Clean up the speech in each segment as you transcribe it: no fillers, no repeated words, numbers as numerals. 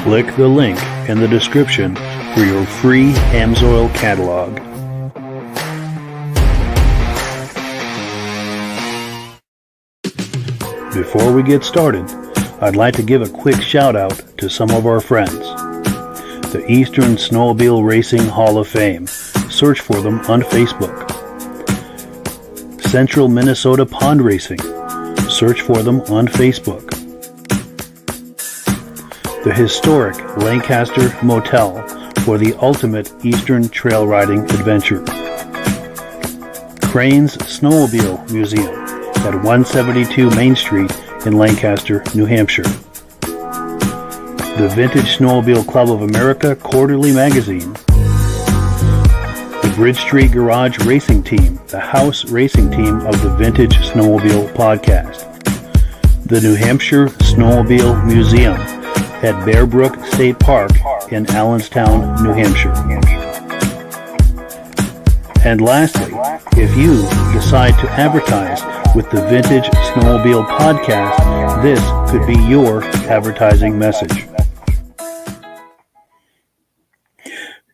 Click the link in the description for your free AMSOIL catalog. Before we get started, I'd like to give a quick shout out to some of our friends. The Eastern Snowmobile Racing Hall of Fame. Search for them on Facebook. Central Minnesota Pond Racing. Search for them on Facebook. The historic Lancaster Motel for the ultimate Eastern trail riding adventure. Crane's Snowmobile Museum at 172 Main Street in Lancaster, New Hampshire. The Vintage Snowmobile Club of America Quarterly Magazine. The Bridge Street Garage Racing Team, the house racing team of the Vintage Snowmobile Podcast. The New Hampshire Snowmobile Museum at Bear Brook State Park in Allenstown, New Hampshire. And lastly, if you decide to advertise with the Vintage Snowmobile Podcast, this could be your advertising message.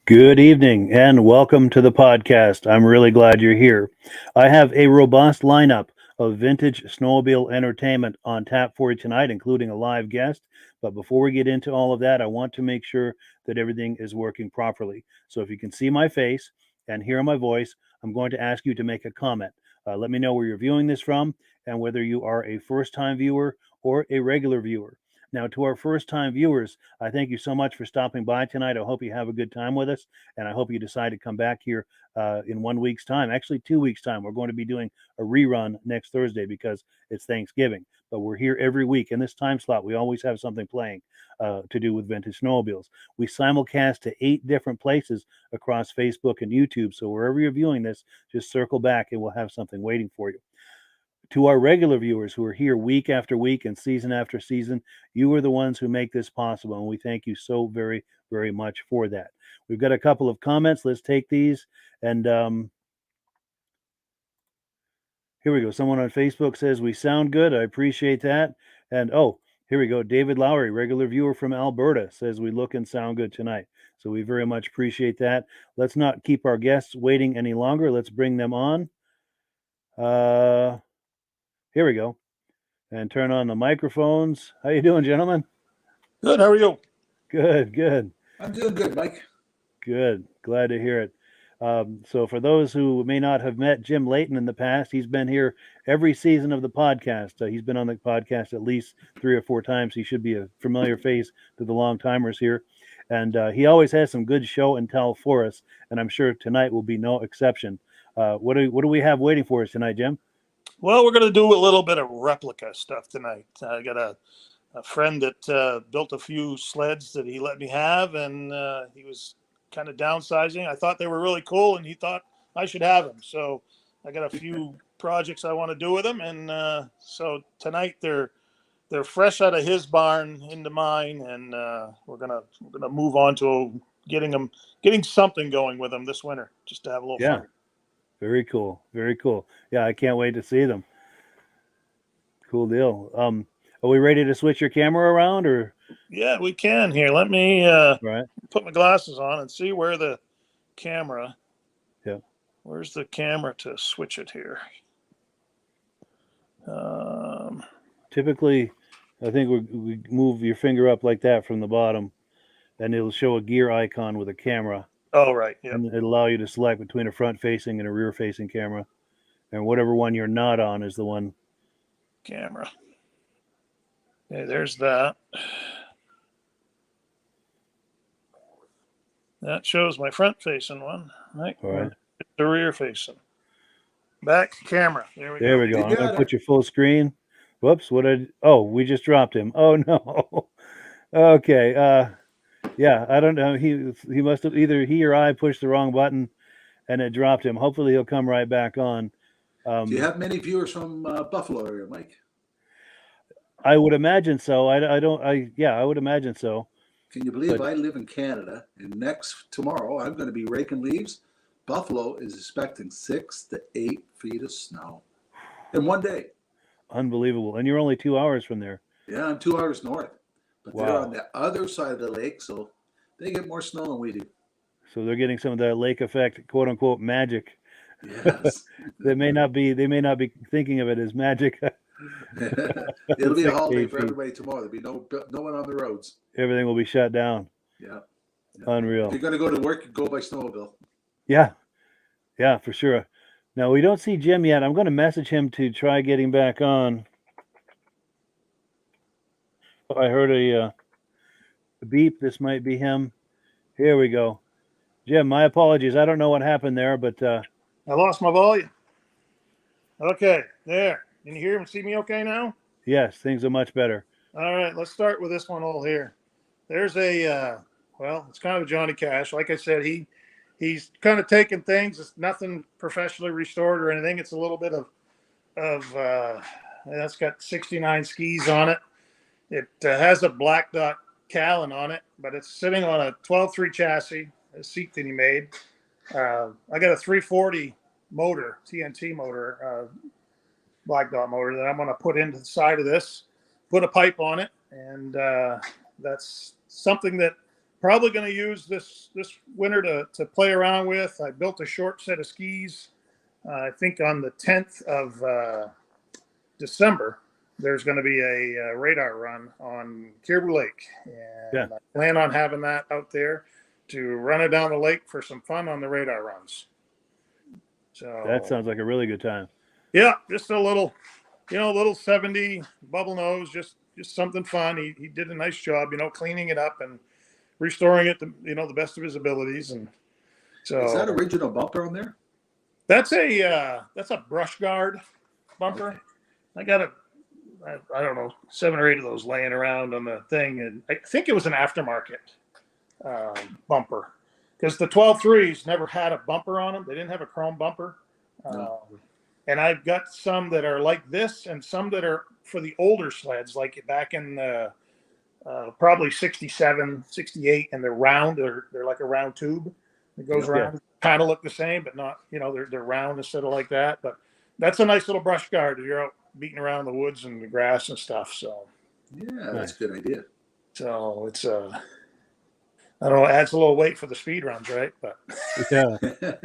Good evening and welcome to the podcast. I'm really glad you're here. I have a robust lineup of vintage snowmobile entertainment on tap for you tonight, including a live guest. But before we get into all of that, I want to make sure that everything is working properly. So if you can see my face and hear my voice, I'm going to ask you to make a comment. Let me know where you're viewing this from and whether you are a first-time viewer or a regular viewer. Now, to our first-time viewers, I thank you so much for stopping by tonight. I hope you have a good time with us, and I hope you decide to come back here in 1 week's time. Actually, 2 weeks' time. We're going to be doing a rerun next Thursday because it's Thanksgiving. But we're here every week. In this time slot, we always have something playing to do with vintage snowmobiles. We simulcast to 8 different places across Facebook and YouTube. So wherever you're viewing this, just circle back and we'll have something waiting for you. To our regular viewers who are here week after week and season after season, you are the ones who make this possible, and we thank you so very, very much for that. We've got a couple of comments. Let's take these. And here we go. Someone on Facebook says, we sound good. I appreciate that. And, oh, here we go. David Lowry, regular viewer from Alberta, says we look and sound good tonight. So we very much appreciate that. Let's not keep our guests waiting any longer. Let's bring them on. Here we go. And turn on the microphones. How you doing, gentlemen? Good. How are you? Good, good. I'm doing good, Mike. Good. Glad to hear it. So for those who may not have met Jim Leighton in the past, he's been here every season of the podcast. He's been on the podcast at least 3 or 4 times. He should be a familiar face to the long timers here. And he always has some good show and tell for us. And I'm sure tonight will be no exception. What do we have waiting for us tonight, Jim? Well, we're going to do a little bit of replica stuff tonight. I got a friend that built a few sleds that he let me have, and he was kind of downsizing. I thought they were really cool, and he thought I should have them. So I got a few projects I want to do with them, and so tonight they're fresh out of his barn into mine, and we're gonna move on to getting something going with them this winter, just to have a little fun. Very cool. Very cool. Yeah, I can't wait to see them. Cool deal. Are we ready to switch your camera around, or? Yeah, we can. Here, let me Right. put my glasses on and see where the camera. Yeah. Where's the camera to switch it here? Typically, I think we move your finger up like that from the bottom, and it'll show a gear icon with a camera. Oh, right. Yeah. And it'll allow you to select between a front-facing and a rear-facing camera, and whatever one you're not on is the one. Camera. Okay, there's that. That shows my front-facing one, right? All right. The rear-facing. Back camera. There we go. There we go. I'm going to put your full screen. Whoops. We just dropped him. Oh, no. Okay. Yeah, I don't know. He must have either he or I pushed the wrong button and it dropped him. Hopefully he'll come right back on. Do you have many viewers from Buffalo area, Mike? I would imagine so. I would imagine so. Can you believe I live in Canada, and tomorrow I'm going to be raking leaves? Buffalo is expecting 6 to 8 feet of snow in one day. Unbelievable. And you're only 2 hours from there. Yeah, I'm 2 hours north. But Wow. They're on the other side of the lake, so they get more snow than we do. So they're getting some of that lake effect, quote unquote, magic. Yes. They may not be thinking of it as magic. It'll be a holiday for everybody tomorrow. There'll be no one on the roads. Everything will be shut down. Yeah. Unreal. If you're going to go to work, you go by snowmobile. Yeah, for sure. Now, we don't see Jim yet. I'm going to message him to try getting back on. I heard a beep. This might be him. Here we go. Jim, my apologies. I don't know what happened there, but I lost my volume. Okay, there. Can you hear and see me okay now? yes, things are much better. All right, let's start with this one hole here. There's it's kind of a Johnny Cash. Like I said, he's kind of taken things. It's nothing professionally restored or anything. It's a little bit of that's got 69 skis on it. It has a black dot Callan on it, but it's sitting on a 12.3 chassis, a seat that he made. I got a 340 motor, TNT motor, black dot motor that I'm going to put into the side of this, put a pipe on it, and that's something that probably going to use this winter to play around with. I built a short set of skis. I think on the 10th of December, there's going to be a radar run on Caribou Lake. And I plan on having that out there to run it down the lake for some fun on the radar runs. So That sounds like a really good time. Yeah, just a little 70 bubble nose, just something fun. He did a nice job, cleaning it up and restoring it to, the best of his abilities. And so is that original bumper on there? That's a brush guard bumper. Okay. I got I don't know, 7 or 8 of those laying around on the thing, and I think it was an aftermarket bumper, because the 12.3s never had a bumper on them. They didn't have a chrome bumper. No. And I've got some that are like this, and some that are for the older sleds, like back in the probably 67, 68, and they're round. They're like a round tube that goes around. Kind of look the same, but not, they're round instead of like that. But that's a nice little brush guard if you're out beating around the woods and the grass and stuff. So yeah, that's a good idea. So it's I don't know, it adds a little weight for the speed runs, right? But yeah, but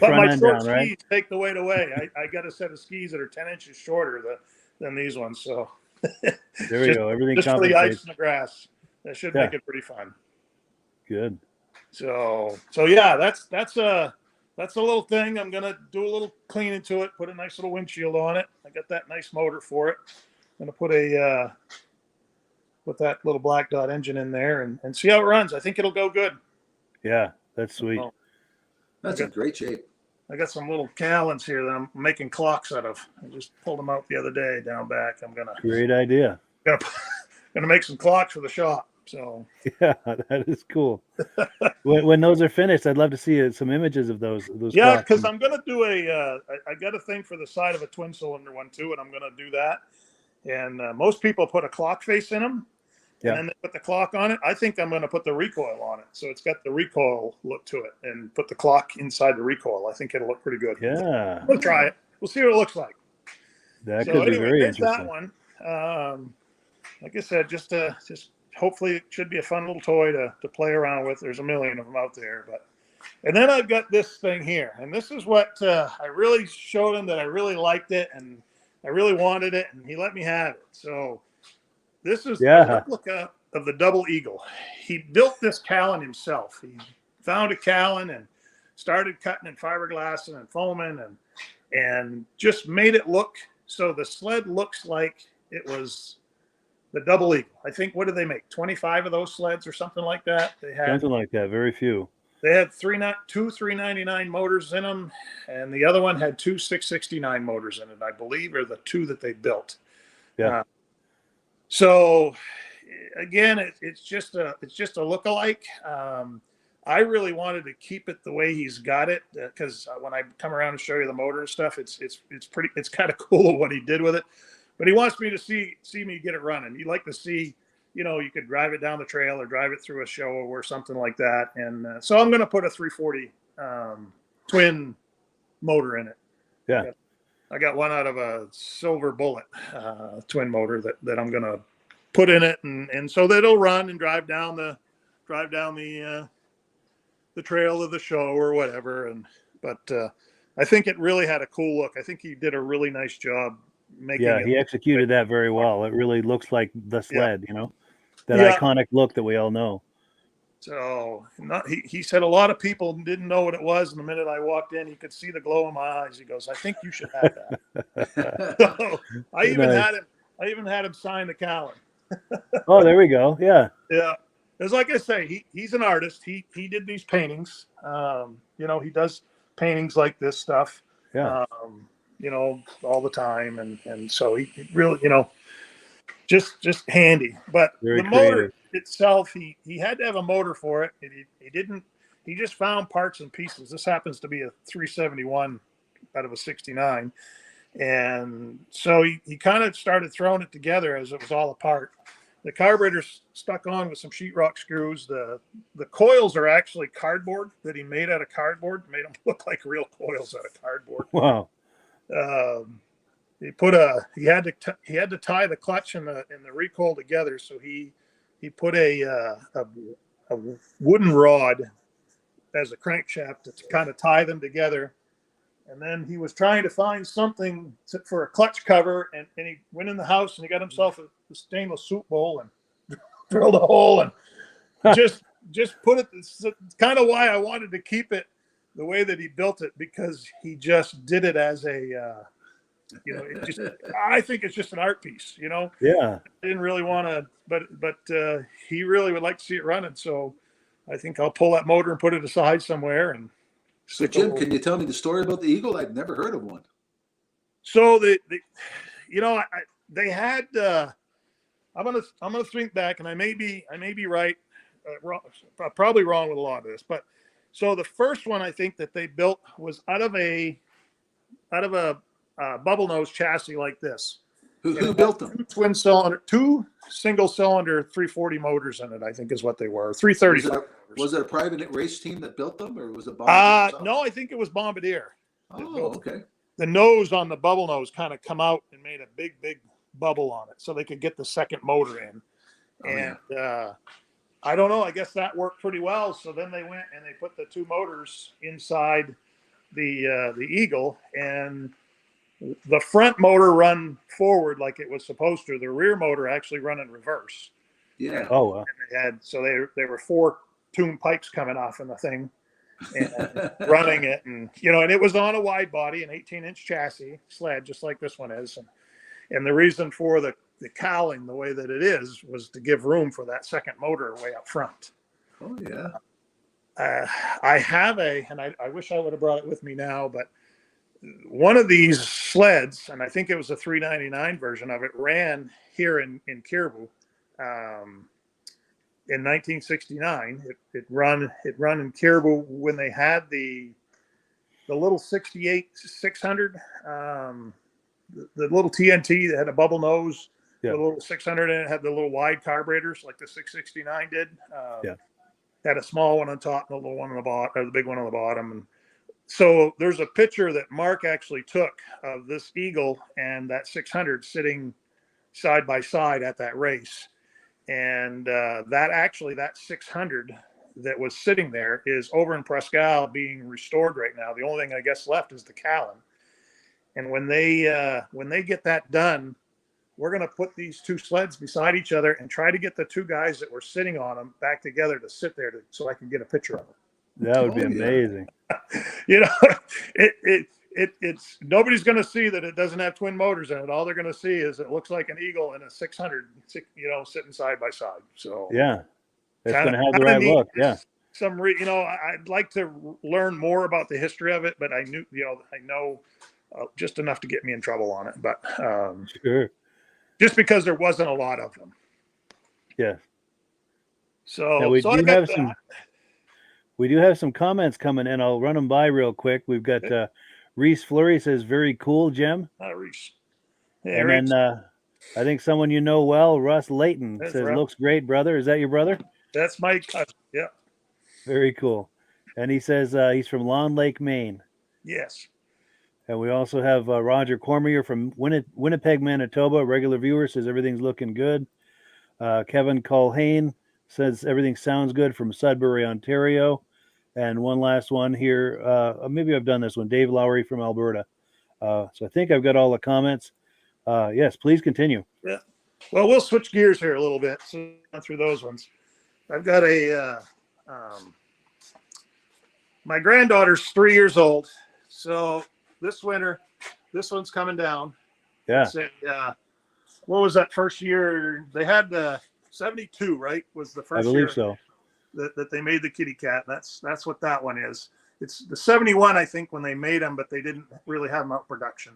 my short skis take the weight away. I got a set of skis that are 10 inches shorter than these ones. So there we go. Everything just for the ice and the grass. That should make it pretty fun. Good. So yeah, that's a little thing. I'm gonna do a little cleaning to it, put a nice little windshield on it. I got that nice motor for it. I'm gonna put that little black dot engine in there and see how it runs. I think it'll go good. Yeah, that's sweet. That's in great shape. I got some little callens here that I'm making clocks out of. I just pulled them out the other day down back. I'm Great idea. gonna make some clocks for the shop. So Yeah, that is cool. When those are finished, I'd love to see some images of those yeah, clocks. because I'm gonna do I got a thing for the side of a twin cylinder one too, and I'm gonna do that. And most people put a clock face in them, and Yeah. then they put the clock on it. I think I'm gonna put the recoil on it, so it's got the recoil look to it, and put the clock inside the recoil. I think it'll look pretty good. Yeah, We'll try it. We'll see what it looks like. that So could be anyway, very there's interesting. that one. Like I said, just hopefully it should be a fun little toy to play around with. There's a million of them out there, and then I've got this thing here, and this is what I really showed him that I really liked it and I really wanted it, and he let me have it. So this is a replica of the Double Eagle. He built this Callan himself. He found a Callan and started cutting and fiberglassing and foaming and just made it look so the sled looks like it was the Double Eagle. I think, what did they make? 25 of those sleds or something like that? They had Something like that. Very few. They had two 399 motors in them, and the other one had two 669 motors in it, I believe, or the two that they built. Yeah. So again, it's just a lookalike. I really wanted to keep it the way he's got it, because when I come around and show you the motor and stuff, it's kind of cool what he did with it. But he wants me to see me get it running. He'd like to see, you could drive it down the trail or drive it through a show or something like that. And so I'm going to put a 340 twin motor in it. Yeah. I got one out of a Silver Bullet twin motor that I'm going to put in it, and so that it'll run and drive down the trail of the show or whatever. But I think it really had a cool look. I think he did a really nice job making it. He executed that very well. It really looks like the sled, that iconic look that we all know. So he said a lot of people didn't know what it was, and the minute I walked in, he could see the glow in my eyes. He goes, "I think you should have that." So I even had him sign the Callan. Oh, there we go. Yeah. Yeah. It's like I say, he's an artist. He did these paintings. He does paintings like this stuff. Yeah. All the time, and so he really, just handy. But very the creative. motor itself, he had to have a motor for it. He just found parts and pieces. This happens to be a 371 out of a 69. And so he kind of started throwing it together as it was all apart. The carburetor's stuck on with some sheetrock screws. The coils are actually cardboard that he made out of cardboard, made them look like real coils out of cardboard. Wow. He had to tie the clutch and the recoil together. So he put a wooden rod as a crankshaft to kind of tie them together. And then he was trying to find something for a clutch cover, and he went in the house and he got himself a stainless soup bowl and drilled a hole and just put it. It's kind of why I wanted to keep it the way that he built it, because he just did it as a, I think it's just an art piece, Yeah. I didn't really want to, but he really would like to see it running. So I think I'll pull that motor and put it aside somewhere. And so Jim, can you tell me the story about the Eagle? I've never heard of one. So they had. I'm gonna think back, and I may be right, wrong, probably wrong with a lot of this. But so the first one I think that they built was out of a bubble nose chassis like this. Who built them? Two single cylinder 340 motors in it, I think is what they were. 330. Was it a private race team that built them, or was it Bombardier? No, I think it was Bombardier. Oh, okay. The nose on the bubble nose kind of come out and made a big bubble on it, so they could get the second motor in. I don't know. I guess that worked pretty well. So then they went and they put the two motors inside the Eagle, and the front motor run forward like it was supposed to. The rear motor actually run in reverse. Yeah. Oh, wow. And they were 4 tune pipes coming off in the thing and running it, and it was on a wide body, an 18-inch chassis sled, just like this one is. And the reason for the cowling the way that it is was to give room for that second motor way up front. Oh yeah. I have and I wish I would have brought it with me now, but one of these sleds, and I think it was a 399 version of it, ran here in Caribou in 1969. It run in Caribou when they had the little 68 600, the little TNT that had a bubble nose, Yeah. the little 600, and it had the little wide carburetors like the 669 did. Yeah. Had a small one on top and a little one on the bottom, or the big one on the bottom. And so there's a picture that Mark actually took of this Eagle and that 600 sitting side by side at that race. And that 600 that was sitting there is over in Prescal being restored right now. The only thing I guess left is the Callan. And when they get that done, we're going to put these two sleds beside each other and try to get the two guys that were sitting on them back together to sit there so I can get a picture of them. That would be amazing. You know, it's nobody's going to see that it doesn't have twin motors in it. All they're going to see is it looks like an Eagle and a 600, sitting side by side. So yeah, it's going to have the right look. Yeah. I'd like to learn more about the history of it, but I know just enough to get me in trouble on it. But sure. Just because there wasn't a lot of them. Yeah. So now we do have some comments coming in. I'll run them by real quick. We've got Reese Fleury says, very cool, Jim. Reese. Hey, and Reese. Then I think someone you know well, Russ Leighton, says, looks great, brother. Is that your brother? That's my cousin. Yeah. Very cool. And he says he's from Long Lake, Maine. Yes. And we also have Roger Cormier from Winnipeg, Manitoba. Regular viewer, says everything's looking good. Kevin Culhane says everything sounds good from Sudbury, Ontario. And one last one here. Maybe I've done this one. Dave Lowry from Alberta. So I think I've got all the comments. Yes, please continue. Yeah. Well, we'll switch gears here a little bit. So through those ones. I've got my granddaughter's 3 years old. So this winter, this one's coming down. Yeah. What was that first year? They had the 72, right? Was the first year. I believe so. That they made the kitty cat. That's what that one is. It's the 71, I think, when they made them, but they didn't really have them out production.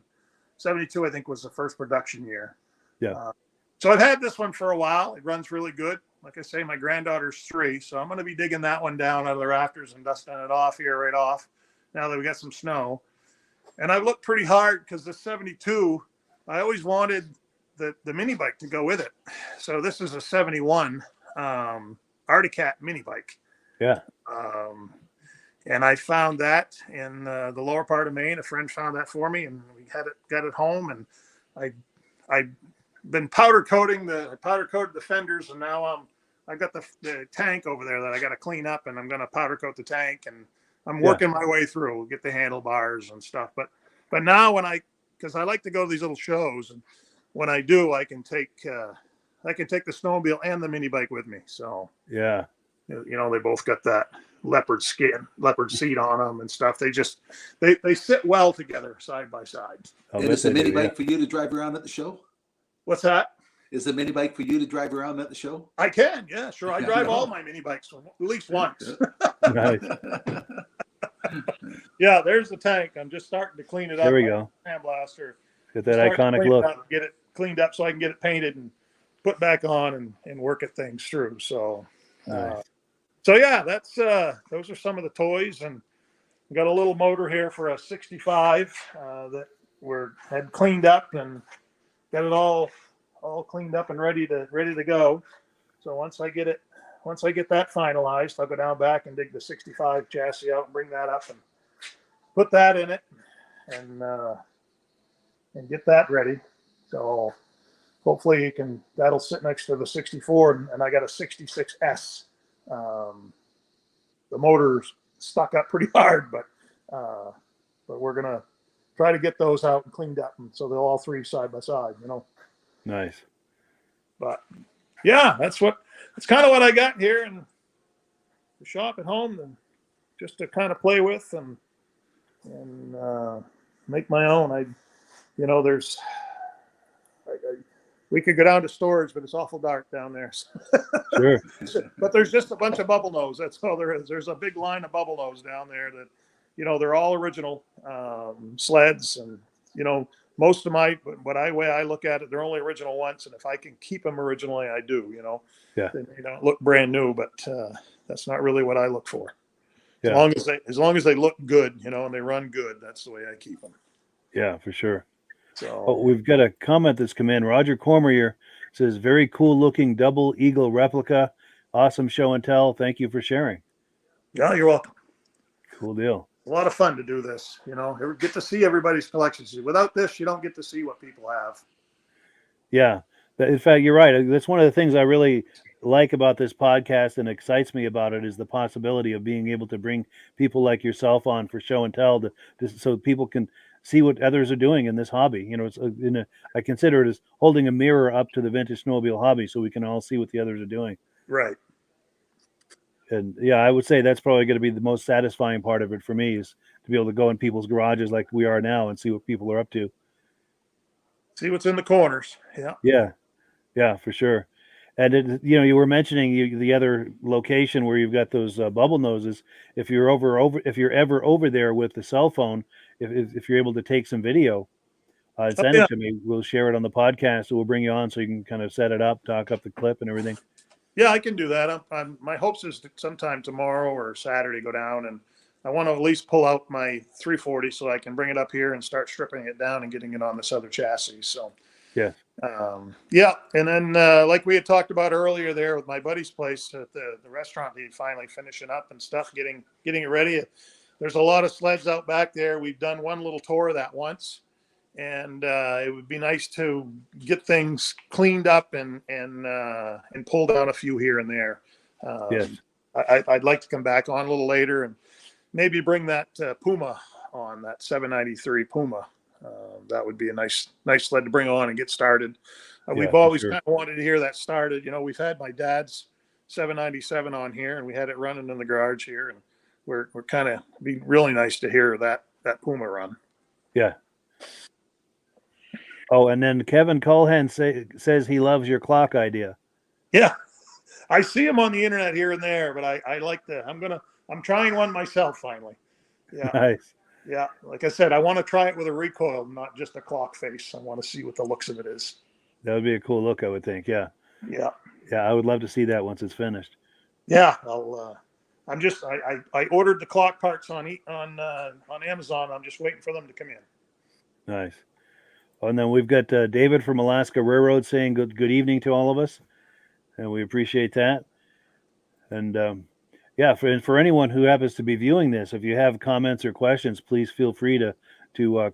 72, I think, was the first production year. Yeah. So I've had this one for a while. It runs really good. Like I say, my granddaughter's 3, so I'm going to be digging that one down out of the rafters and dusting it off here right off now that we got some snow. And I've looked pretty hard because the 72, I always wanted the mini bike to go with it. So this is a 71 Articat mini bike. Yeah. And I found that in the lower part of Maine. A friend found that for me, and we got it home. And I've been powder coated the fenders, and now I got the tank over there that I got to clean up, and I'm going to powder coat the tank, and I'm working my way through. We'll get the handlebars and stuff. But now because I like to go to these little shows, and when I do, I can take the snowmobile and the mini bike with me. So yeah, they both got that leopard seat on them and stuff. They sit well together side by side. And is the mini bike for you to drive around at the show? What's that? Is the mini bike for you to drive around at the show? I can, yeah, sure. I drive all my mini bikes at least once. Nice. Yeah, there's the tank. I'm just starting to clean it up. There we go. Sandblaster. Get that iconic look. Get it cleaned up so I can get it painted and put back on and work at things through. So, nice. So yeah, that's those are some of the toys, and we got a little motor here for a 65 that had cleaned up and got it all cleaned up and ready to go. So once I get that finalized, I'll go down back and dig the 65 chassis out and bring that up and put that in it and get that ready. So hopefully that'll sit next to the 64, and I got a 66S. The motor's stuck up pretty hard, but we're gonna try to get those out and cleaned up, and so they're all 3 side by side. Nice. But yeah, that's kind of what I got here in the shop at home, and just to kind of play with and make my own. we could go down to storage, but it's awful dark down there. Sure. But there's just a bunch of bubble nose. That's all there is. There's a big line of bubble nose down there that, they're all original sleds, and most of my, way I look at it, they're only original once, and if I can keep them originally, I do. Yeah. They don't look brand new, but that's not really what I look for. Yeah. As long as they look good, and they run good, that's the way I keep them. Yeah, for sure. So we've got a comment that's come in. Roger Cormier says, very cool looking double eagle replica. Awesome show and tell. Thank you for sharing. yeah, you're welcome. Cool deal. A lot of fun to do this. Get to see everybody's collections. Without this, you don't get to see what people have. Yeah. In fact, you're right. That's one of the things I really like about this podcast and excites me about it is the possibility of being able to bring people like yourself on for show and tell so people can see what others are doing in this hobby. I consider it as holding a mirror up to the vintage snowmobile hobby so we can all see what the others are doing. Right. And yeah, I would say that's probably going to be the most satisfying part of it for me is to be able to go in people's garages like we are now and see what people are up to. See what's in the corners. Yeah. Yeah. Yeah, for sure. And you were mentioning the other location where you've got those bubble noses. If you're ever over there with the cell phone, if you're able to take some video, send it to me. We'll share it on the podcast. So we'll bring you on so you can kind of set it up, talk up the clip and everything. Yeah, I can do that. My hopes is to sometime tomorrow or Saturday go down, and I want to at least pull out my 340 so I can bring it up here and start stripping it down and getting it on this other chassis. So yeah. Yeah, and then like we had talked about earlier there with my buddy's place at the restaurant, he finally finishing up and stuff, getting it ready. There's a lot of sleds out back there. We've done one little tour of that once, and it would be nice to get things cleaned up and pull down a few here and there. Yes. I'd like to come back on a little later and maybe bring that Puma on, that 793 Puma. That would be a nice sled to bring on and get started. We've always kind of wanted to hear that started. We've had my dad's 797 on here, and we had it running in the garage here, and we're kind of be really nice to hear that Puma run. Yeah. Oh, and then Kevin Culhan says he loves your clock idea. Yeah, I see him on the internet here and there, but I like I'm trying one myself finally. Yeah. Nice. Yeah, like I said, I want to try it with a recoil, not just a clock face. I want to see what the looks of it is. That would be a cool look, I would think. Yeah. Yeah. Yeah, I would love to see that once it's finished. Yeah, I ordered the clock parts on Amazon. I'm just waiting for them to come in. Nice. And then we've got David from Alaska Railroad saying good evening to all of us, and we appreciate that. And yeah, for anyone who happens to be viewing this, if you have comments or questions, please feel free to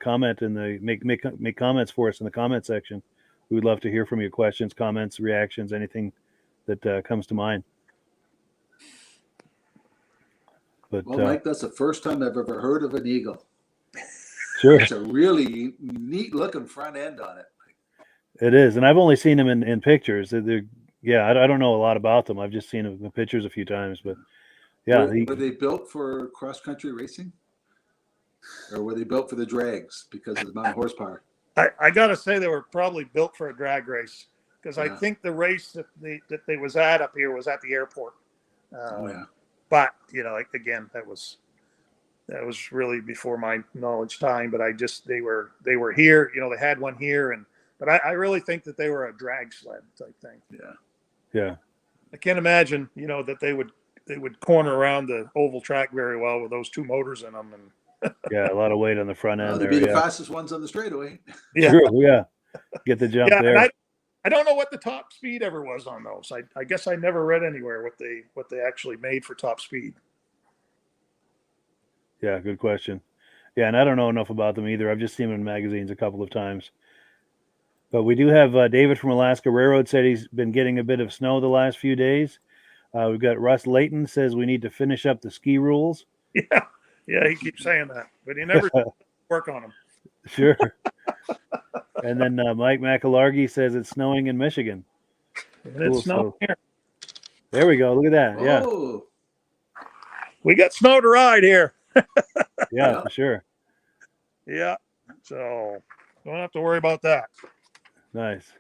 comment and make comments for us in the comment section. We would love to hear from you. Questions, comments, reactions, anything that comes to mind. But Mike, that's the first time I've ever heard of an eagle. Sure, it's a really neat looking front end on it. It is, and I've only seen them in pictures. I don't know a lot about them. I've just seen them in pictures a few times, but. Yeah, were they built for cross-country racing, or were they built for the drags because of the amount of horsepower? I got to say they were probably built for a drag race because I think the race that they was at up here was at the airport. But again, that was really before my knowledge time. But they were here. They had one here, but I really think that they were a drag sled type thing. Yeah. I can't imagine that they would corner around the oval track very well with those two motors in them. And yeah, a lot of weight on the front end. They'd be the fastest ones on the straightaway. Yeah. True, yeah. Get the jump there. And I don't know what the top speed ever was on those. I guess I never read anywhere what they actually made for top speed. Yeah, good question. Yeah, and I don't know enough about them either. I've just seen them in magazines a couple of times. But we do have David from Alaska Railroad said he's been getting a bit of snow the last few days. We've got Russ Leighton says we need to finish up the ski rules. Yeah, he keeps saying that, but he never work on them. Sure. And then Mike McAlargy says it's snowing in Michigan. And it's snowing here. There we go. Look at that. Yeah. Oh. We got snow to ride here. Yeah, for sure. Yeah. So don't have to worry about that. Nice.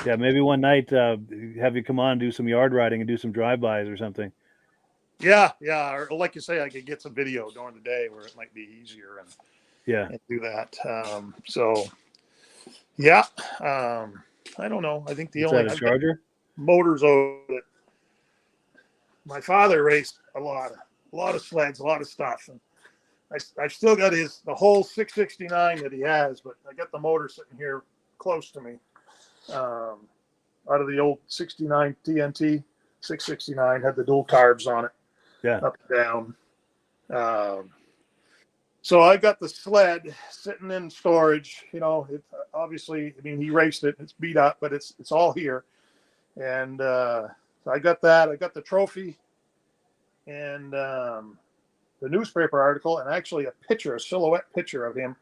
Yeah, maybe one night have you come on, do some yard riding and do some drive-bys or something. Yeah. Or like you say, I could get some video during the day where it might be easier Yeah. and do that. So yeah, I don't know. I think Is that a I've got Charger? motors over that. My father raced a lot of sleds, a lot of stuff. And I've still got the whole 669 that he has, but I got the motor sitting here close to me. Out of the old 69 TNT 669, had the dual carbs on it. Yeah. Up and down. So I got the sled sitting in storage. Obviously, I mean, he raced it. It's beat up, but it's all here. And so I got that. I got the trophy and the newspaper article, and actually a silhouette picture of him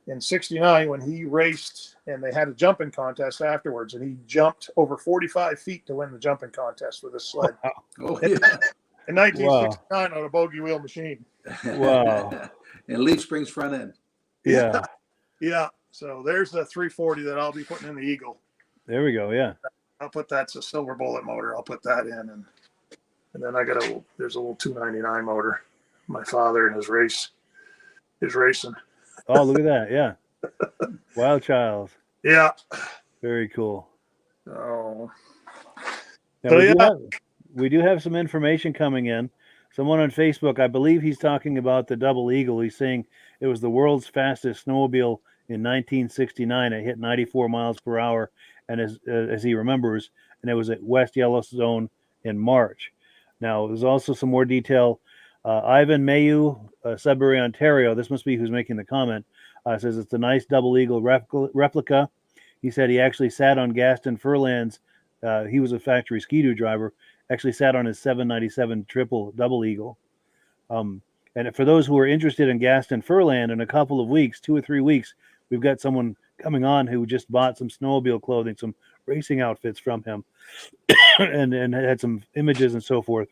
in 69 when he raced, and they had a jumping contest afterwards, and he jumped over 45 feet to win the jumping contest with his sled. Oh, yeah. In 1969 on a bogey wheel machine. Wow. And Leaf Springs front end. Yeah. Yeah. So there's the 340 that I'll be putting in the Eagle. There we go. Yeah. That's a silver bullet motor. I'll put that in, and then there's a little 299 motor. My father and his racing. Oh, look at that. Yeah. Wild Child. Yeah. Very cool. Oh. Now, we do have some information coming in. Someone on Facebook, I believe he's talking about the Double Eagle. He's saying it was the world's fastest snowmobile in 1969. It hit 94 miles per hour, and as he remembers, and it was at West Yellowstone in March. Now, there's also some more detail. Ivan Mayu, Sudbury, Ontario, this must be who's making the comment, says it's a nice Double Eagle replica. He said he actually sat on Gaston Furland's, he was a factory Ski-Doo driver, actually sat on his 797 triple Double Eagle. And for those who are interested in Gaston Furland, in a couple of weeks, 2 or 3 weeks, we've got someone coming on who just bought some snowmobile clothing, some racing outfits from him, and had some images and so forth.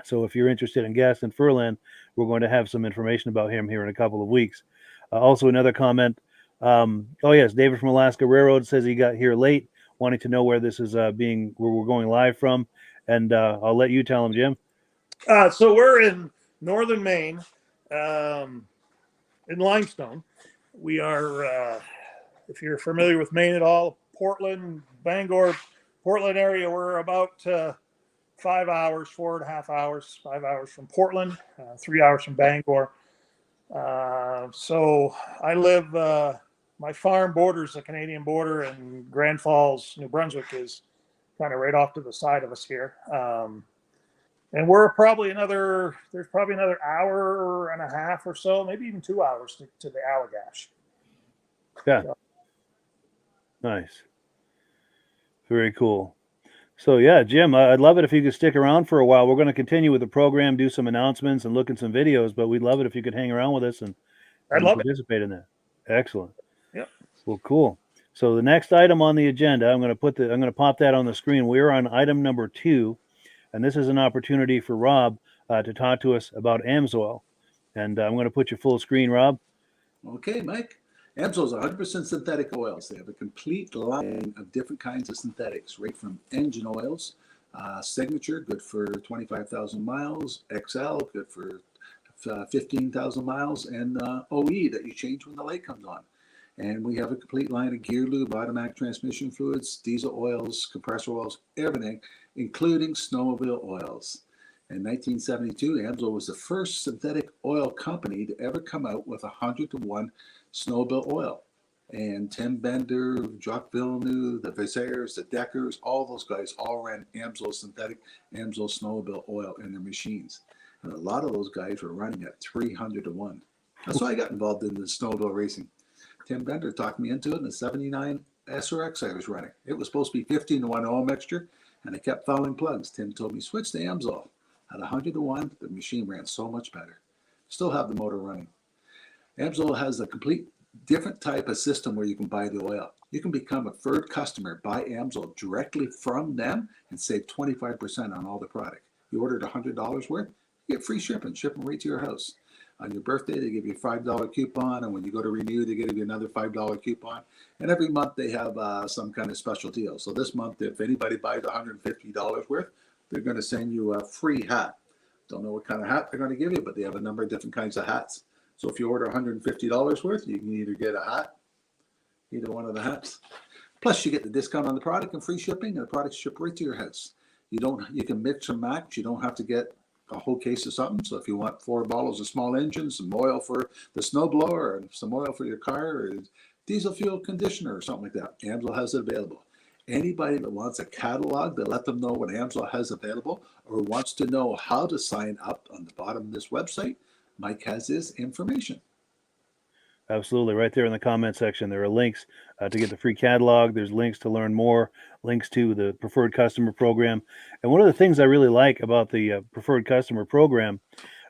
So if you're interested in Gaston Furland, we're going to have some information about him here in a couple of weeks. Also, another comment. Oh yes, David from Alaska Railroad says he got here late, wanting to know where this is where we're going live from, and I'll let you tell him, Jim. So we're in northern Maine, in Limestone. We are, if you're familiar with Maine at all, Portland, Bangor, Portland area. We're about 5 hours, 4.5 hours, 5 hours from Portland, 3 hours from Bangor. So I live, my farm borders the Canadian border, and Grand Falls, New Brunswick is kind of right off to the side of us here. And we're there's probably another hour and a half or so, maybe even 2 hours to the Allagash. Yeah. So. Nice. Very cool. So yeah, Jim, I'd love it if you could stick around for a while. We're going to continue with the program, do some announcements and look at some videos, but we'd love it if you could hang around with us and participate in that. Excellent. Yep. Well, cool. So the next item on the agenda, I'm going to pop that on the screen. We're on item number 2, and this is an opportunity for Rob to talk to us about AMSOIL. And I'm going to put you full screen, Rob. Okay, Mike. AMSOIL is 100% synthetic oils. They have a complete line of different kinds of synthetics, right from engine oils, Signature, good for 25,000 miles, XL, good for 15,000 miles, and OE that you change when the light comes on. And we have a complete line of gear lube, automatic transmission fluids, diesel oils, compressor oils, everything, including snowmobile oils. In 1972, AMSOIL was the first synthetic oil company to ever come out with 100-to-1 snowmobile oil. And Tim Bender, Jacques Villeneuve, the Visaires, the Deckers, all those guys all ran AMSOIL synthetic, AMSOIL snowmobile oil in their machines. And a lot of those guys were running at 300-to-1. That's why I got involved in the snowmobile racing. Tim Bender talked me into it in the 79 SRX I was running. It was supposed to be 15-to-1 oil mixture, and I kept fouling plugs. Tim told me, switch to AMSOIL. At 100-to-1, the machine ran so much better. Still have the motor running. AMSOIL has a complete different type of system where you can buy the oil. You can become a preferred customer, buy AMSOIL directly from them, and save 25% on all the product. You ordered $100 worth, you get free shipping right to your house. On your birthday, they give you a $5 coupon, and when you go to renew, they give you another $5 coupon. And every month they have some kind of special deal. So this month, if anybody buys $150 worth, they're going to send you a free hat. Don't know what kind of hat they're going to give you, but they have a number of different kinds of hats. So if you order $150 worth, you can either get a hat, either one of the hats. Plus, you get the discount on the product and free shipping, and the product's shipped right to your house. You can mix and match. You don't have to get a whole case of something. So if you want 4 bottles of small engine, some oil for the snowblower, and some oil for your car, or diesel fuel conditioner, or something like that, AMSOIL has it available. Anybody that wants a catalog, they let them know what AMSOIL has available, or wants to know how to sign up on the bottom of this website, Mike has his information. Absolutely. Right there in the comment section, there are links to get the free catalog. There's links to learn more, links to the preferred customer program. And one of the things I really like about the preferred customer program,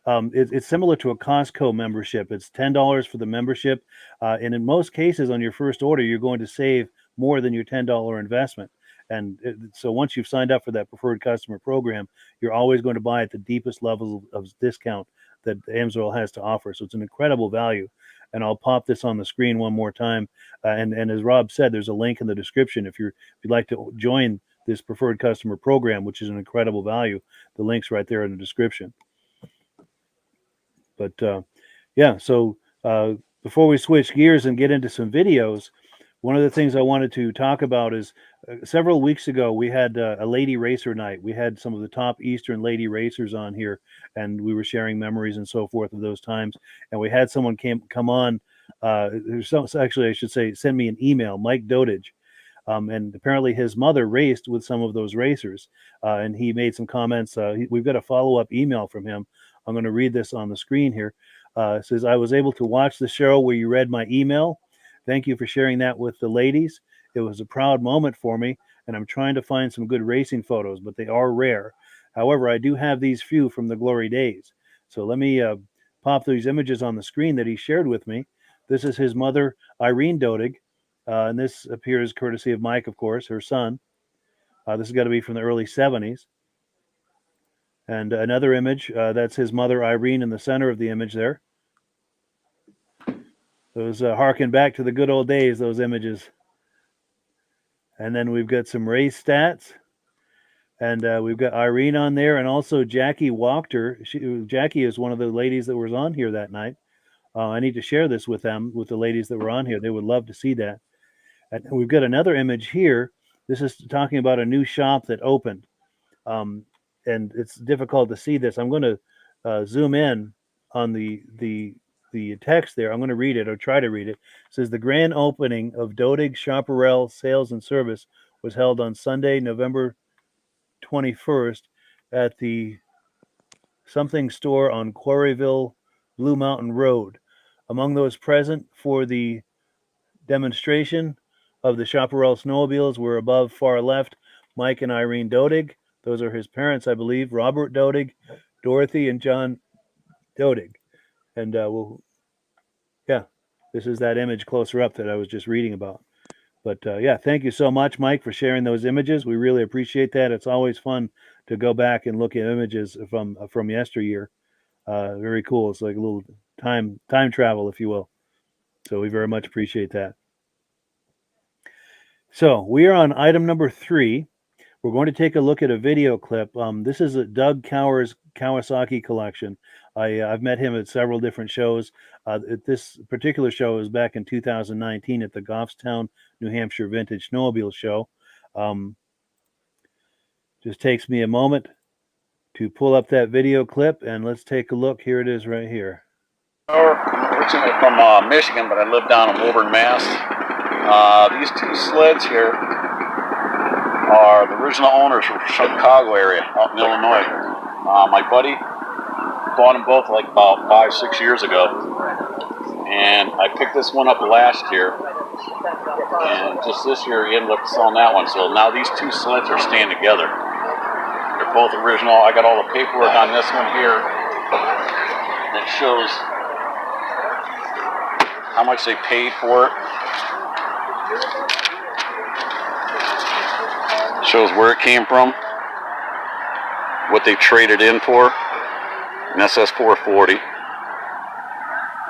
it's similar to a Costco membership. It's $10 for the membership. And in most cases on your first order, you're going to save more than your $10 investment. And so once you've signed up for that preferred customer program, you're always going to buy at the deepest levels of discount that AMSOIL has to offer. So it's an incredible value. And I'll pop this on the screen one more time. And as Rob said, there's a link in the description if you'd like to join this preferred customer program, which is an incredible value. The link's right there in the description. But so before we switch gears and get into some videos, one of the things I wanted to talk about is several weeks ago, we had a lady racer night. We had some of the top Eastern lady racers on here, and we were sharing memories and so forth of those times. And we had someone come on, actually, I should say, send me an email, Mike Dotage. And apparently his mother raced with some of those racers. And he made some comments. We've got a follow-up email from him. I'm going to read this on the screen here. It says, I was able to watch the show where you read my email. Thank you for sharing that with the ladies. It was a proud moment for me, and I'm trying to find some good racing photos, but they are rare. However, I do have these few from the glory days. So let me pop these images on the screen that he shared with me. This is his mother, Irene Dodig, and this appears courtesy of Mike, of course, her son. This has got to be from the early 70s. And another image, that's his mother, Irene, in the center of the image there. Those harken back to the good old days, those images. And then we've got some race stats. And we've got Irene on there, and also Jackie Wachter. Jackie is one of the ladies that was on here that night. I need to share this with them, with the ladies that were on here. They would love to see that. And we've got another image here. This is talking about a new shop that opened. And it's difficult to see this. I'm going to zoom in on the text there. I'm going to read it, or try to read it. It says, the grand opening of Dodig Chaparral Sales and Service was held on Sunday, November 21st at the something store on Quarryville, Blue Mountain Road. Among those present for the demonstration of the Chaparral snowmobiles were above far left, Mike and Irene Dodig. Those are his parents, I believe, Robert Dodig, Dorothy, and John Dodig. And this is that image closer up that I was just reading about. But thank you so much, Mike, for sharing those images. We really appreciate that. It's always fun to go back and look at images from yesteryear. Very cool. It's like a little time travel, if you will. So we very much appreciate that. So we are on item number 3. We're going to take a look at a video clip. This is a Doug Cower's Kawasaki collection. I've met him at several different shows. This particular show is back in 2019 at the Goffstown, New Hampshire Vintage Snowmobile Show. Just takes me a moment to pull up that video clip, and let's take a look. Here it is right here. I'm originally from Michigan, but I live down in Woburn, Mass. These 2 sleds here are the original owners from Chicago area, out in Illinois. My buddy bought them both like about 5-6 years ago, and I picked this one up last year, and just this year he ended up selling that one. So now these 2 sleds are staying together. They're both original. I got all the paperwork on this one here that shows how much they paid for it. Shows where it came from, what they traded in for, an SS440.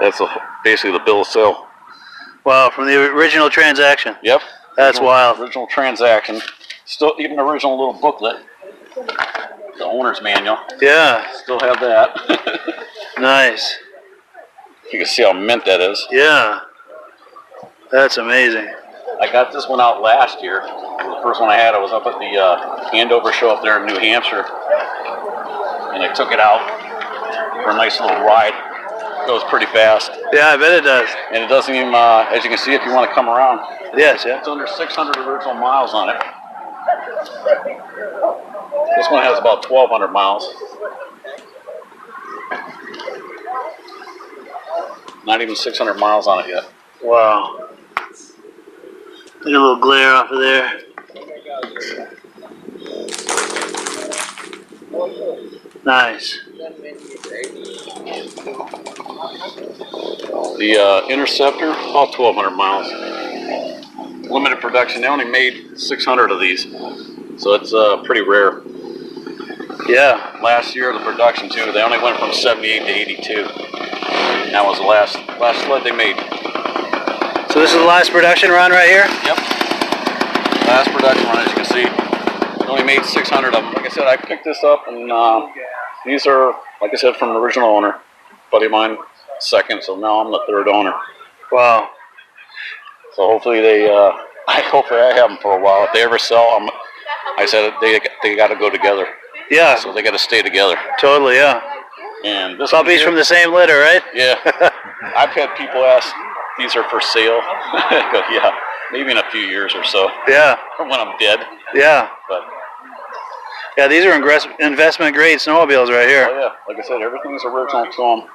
That's basically the bill of sale. Wow, from the original transaction. Yep. That's wild. Original transaction. Still, even original little booklet. The owner's manual. Yeah. Still have that. Nice. You can see how mint that is. Yeah. That's amazing. I got this one out last year. The first one I had, I was up at the Andover show up there in New Hampshire. And I took it out for a nice little ride. It goes pretty fast. Yeah, I bet it does. And it doesn't even, as you can see, if you want to come around, Yes, yeah. it's under 600 original miles on it. This one has about 1,200 miles. Not even 600 miles on it yet. Wow. Look at a little glare off of there. Nice. The Interceptor, about 1,200 miles. Limited production. They only made 600 of these, so it's pretty rare. Yeah. Last year, the production too, they only went from 78 to 82. And that was the last sled they made. So this is the last production run right here? Yep. Last production run, as you can see. They only made 600 of them. Like I said, I picked this up, and these are, like I said, from the original owner. Buddy of mine, second, so now I'm the third owner. Wow. So hopefully hopefully I have them for a while. If they ever sell them, I said they got to go together. Yeah. So they got to stay together. Totally, yeah. And this Puppies from the same litter, right? Yeah. I've had people ask, these are for sale. I go, yeah, maybe in a few years or so. Yeah. When I'm dead. Yeah. But yeah, these are investment grade snowmobiles right here. oh yeah, like I said, everything's original to them.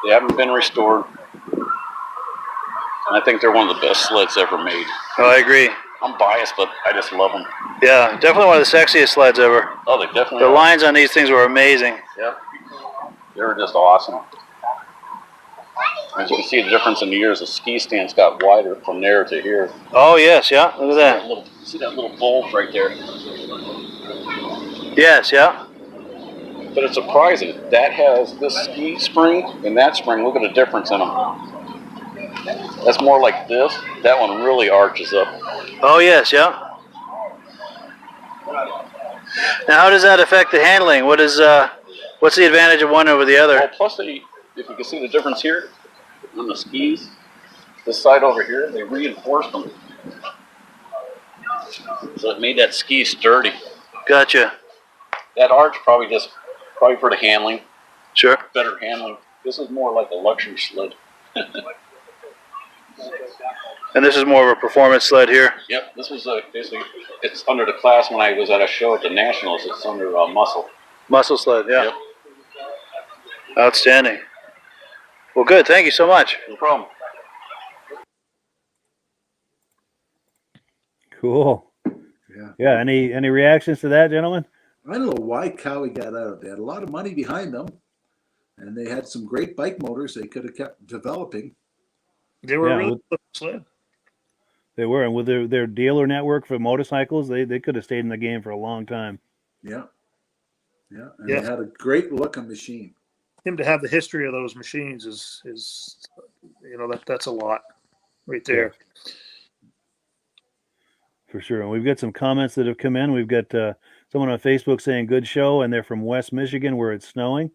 They haven't been restored. And I think they're one of the best sleds ever made. Oh, I agree. I'm biased, but I just love them. Yeah, definitely one of the sexiest sleds ever. Oh, they definitely The are. lines on these things were amazing. Yep. They were just awesome. As you can see the difference in the years, the ski stands got wider from there to here. Oh, yes, yeah. Look at that. See that little bulge right there? Yes, yeah. But it's surprising. That has this ski spring and that spring. Look at the difference in them. That's more like this. That one really arches up. Oh, yes, yeah. Now, how does that affect the handling? What's the advantage of one over the other? Well, plus, if you can see the difference here on the skis, this side over here, they reinforced them. So it made that ski sturdy. Gotcha. That arch probably for the handling. Sure. Better handling. This is more like a luxury sled. And this is more of a performance sled here? Yep, this was basically, it's under the class when I was at a show at the Nationals. It's under muscle. Muscle sled, yeah. Yep. Outstanding. Well, good. Thank you so much. No problem. Cool. Yeah. Yeah. Any reactions to that, gentlemen? I don't know why Cowie got out. They had a lot of money behind them, and they had some great bike motors they could have kept developing. They were Yeah, really good sled. They were, and with their dealer network for motorcycles, they could have stayed in the game for a long time. Yeah. Yeah. And Yeah. they had a great looking machine. Him to have the history of those machines is that's a lot right there. For sure. And we've got some comments that have come in. We've got someone on Facebook saying good show, and they're from West Michigan where it's snowing.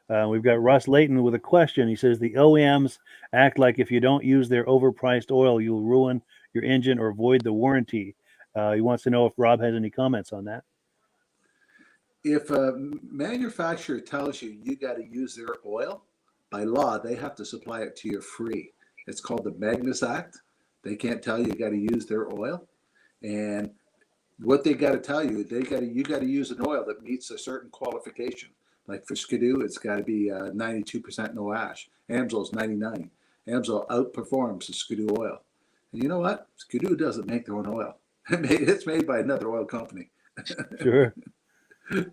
We've got Russ Leighton with a question. He says the OEMs act like if you don't use their overpriced oil, you'll ruin your engine or void the warranty. He wants to know if Rob has any comments on that. If a manufacturer tells you you got to use their oil, by law, they have to supply it to you free. It's called the Magnus Act. They can't tell you got to use their oil. And what they got to tell you, you got to use an oil that meets a certain qualification. Like for Skidoo, it's got to be 92% no ash. AMSOIL's 99. AMSOIL outperforms the Skidoo oil. And you know what? Skidoo doesn't make their own oil. It's made by another oil company. Sure.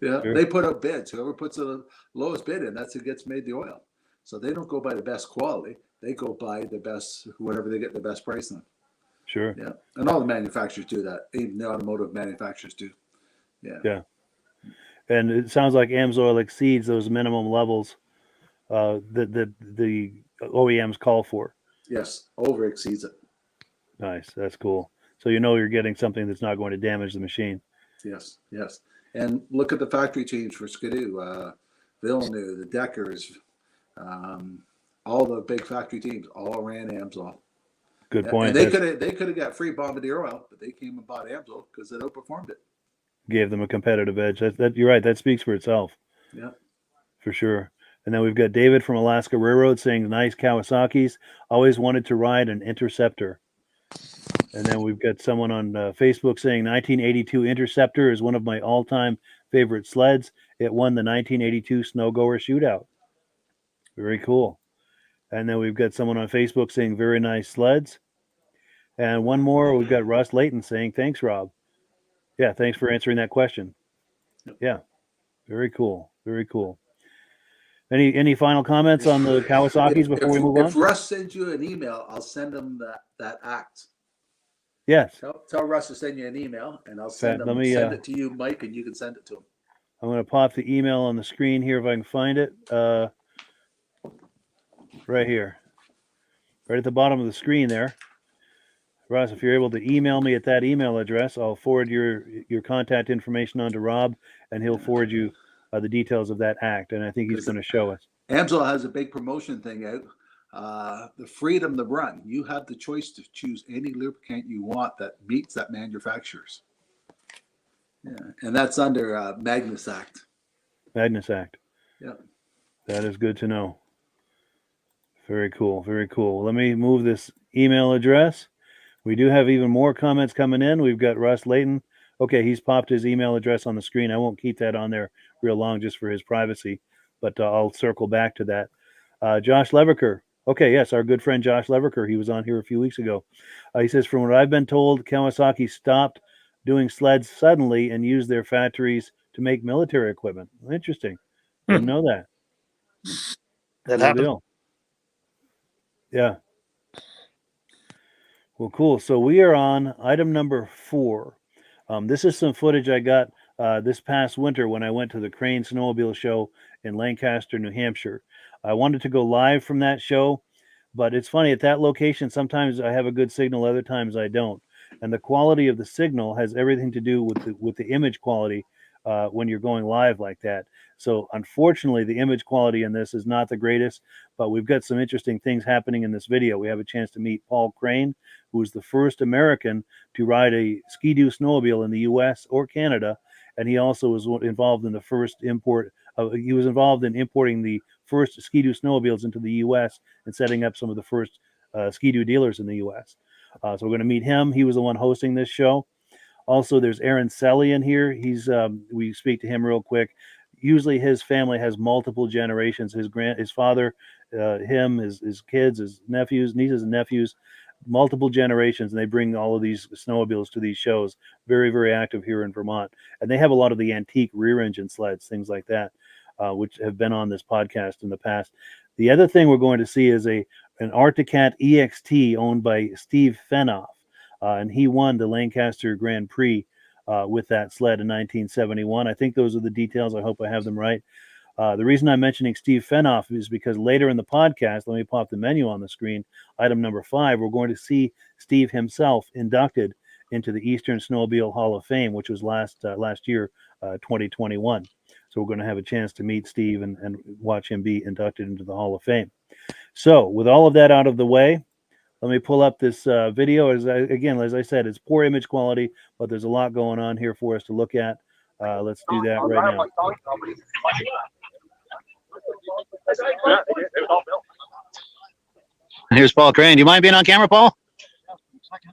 Yeah, Sure. They put up bids. Whoever puts the lowest bid in, that's who gets made the oil. So they don't go by the best quality. They go by the best, whatever they get the best price on. Sure. Yeah, and all the manufacturers do that. Even the automotive manufacturers do. Yeah. And it sounds like AMSOIL exceeds those minimum levels that the OEMs call for. Yes, over exceeds it. Nice. That's cool. So you know you're getting something that's not going to damage the machine. Yes, yes. And look at the factory change for Skidoo, Villeneuve, the Deckers, all the big factory teams all ran AMSOIL. Good point. And they could have got free Bombardier oil, but they came and bought AMSOIL because it outperformed it. Gave them a competitive edge. That you're right. That speaks for itself. Yeah, for sure. And then we've got David from Alaska Railroad saying, nice Kawasaki's. Always wanted to ride an Interceptor. And then we've got someone on Facebook saying 1982 Interceptor is one of my all-time favorite sleds. It won the 1982 Snowgoer Shootout. Very cool. And then we've got someone on Facebook saying very nice sleds. And one more, we've got Russ Leighton saying, thanks, Rob. Yeah, thanks for answering that question. Yeah, very cool. Very cool. Any final comments on the Kawasaki's before we move on? If Russ sends you an email, I'll send him that act. Yes. Tell Russ to send you an email, and I'll send it to you, Mike, and you can send it to him. I'm going to pop the email on the screen here if I can find it. Right here. Right at the bottom of the screen there. Russ, if you're able to email me at that email address, I'll forward your contact information on to Rob, and he'll forward you the details of that act. And I think he's going to show us. AMSOIL has a big promotion thing out. The freedom to run. You have the choice to choose any lubricant you want that meets that manufacturer's. Yeah, and that's under Magnus Act. Magnus Act. Yeah. That is good to know. Very cool. Very cool. Let me move this email address. We do have even more comments coming in. We've got Russ Leighton. Okay, he's popped his email address on the screen. I won't keep that on there real long just for his privacy, but I'll circle back to that. Josh Leverker. Okay, yes, our good friend Josh Leverker. He was on here a few weeks ago. He says, from what I've been told, Kawasaki stopped doing sleds suddenly and used their factories to make military equipment. Interesting. Didn't know that. That happened. Deal. Yeah. Well, cool. So we are on item number 4. This is some footage I got this past winter when I went to the Crane Snowmobile Show in Lancaster, New Hampshire. I wanted to go live from that show, but it's funny, at that location, sometimes I have a good signal, other times I don't. And the quality of the signal has everything to do with the image quality when you're going live like that. So unfortunately, the image quality in this is not the greatest, but we've got some interesting things happening in this video. We have a chance to meet Paul Crane, who was the first American to ride a Ski-Doo snowmobile in the U.S. or Canada, and he also was involved in the first import. He was involved in importing the first Ski-Doo snowmobiles into the U.S. and setting up some of the first Ski-Doo dealers in the U.S. So we're going to meet him. He was the one hosting this show. Also, there's Aaron Selly in here. We speak to him real quick. Usually his family has multiple generations. His father, him, his kids, his nephews, nieces and nephews, multiple generations, and they bring all of these snowmobiles to these shows. Very, very active here in Vermont. And they have a lot of the antique rear engine sleds, things like that, which have been on this podcast in the past. The other thing we're going to see is an Arcticat EXT owned by Steve Fenoff. And he won the Lancaster Grand Prix with that sled in 1971. I think those are the details. I hope I have them right. The reason I'm mentioning Steve Fenoff is because later in the podcast, let me pop the menu on the screen, item number 5, we're going to see Steve himself inducted into the Eastern Snowmobile Hall of Fame, which was last year, 2021. So we're going to have a chance to meet Steve and watch him be inducted into the Hall of Fame. So with all of that out of the way, let me pull up this video. As I said, it's poor image quality, but there's a lot going on here for us to look at. Let's do that right now. Here's Paul Crane. Do you mind being on camera, Paul?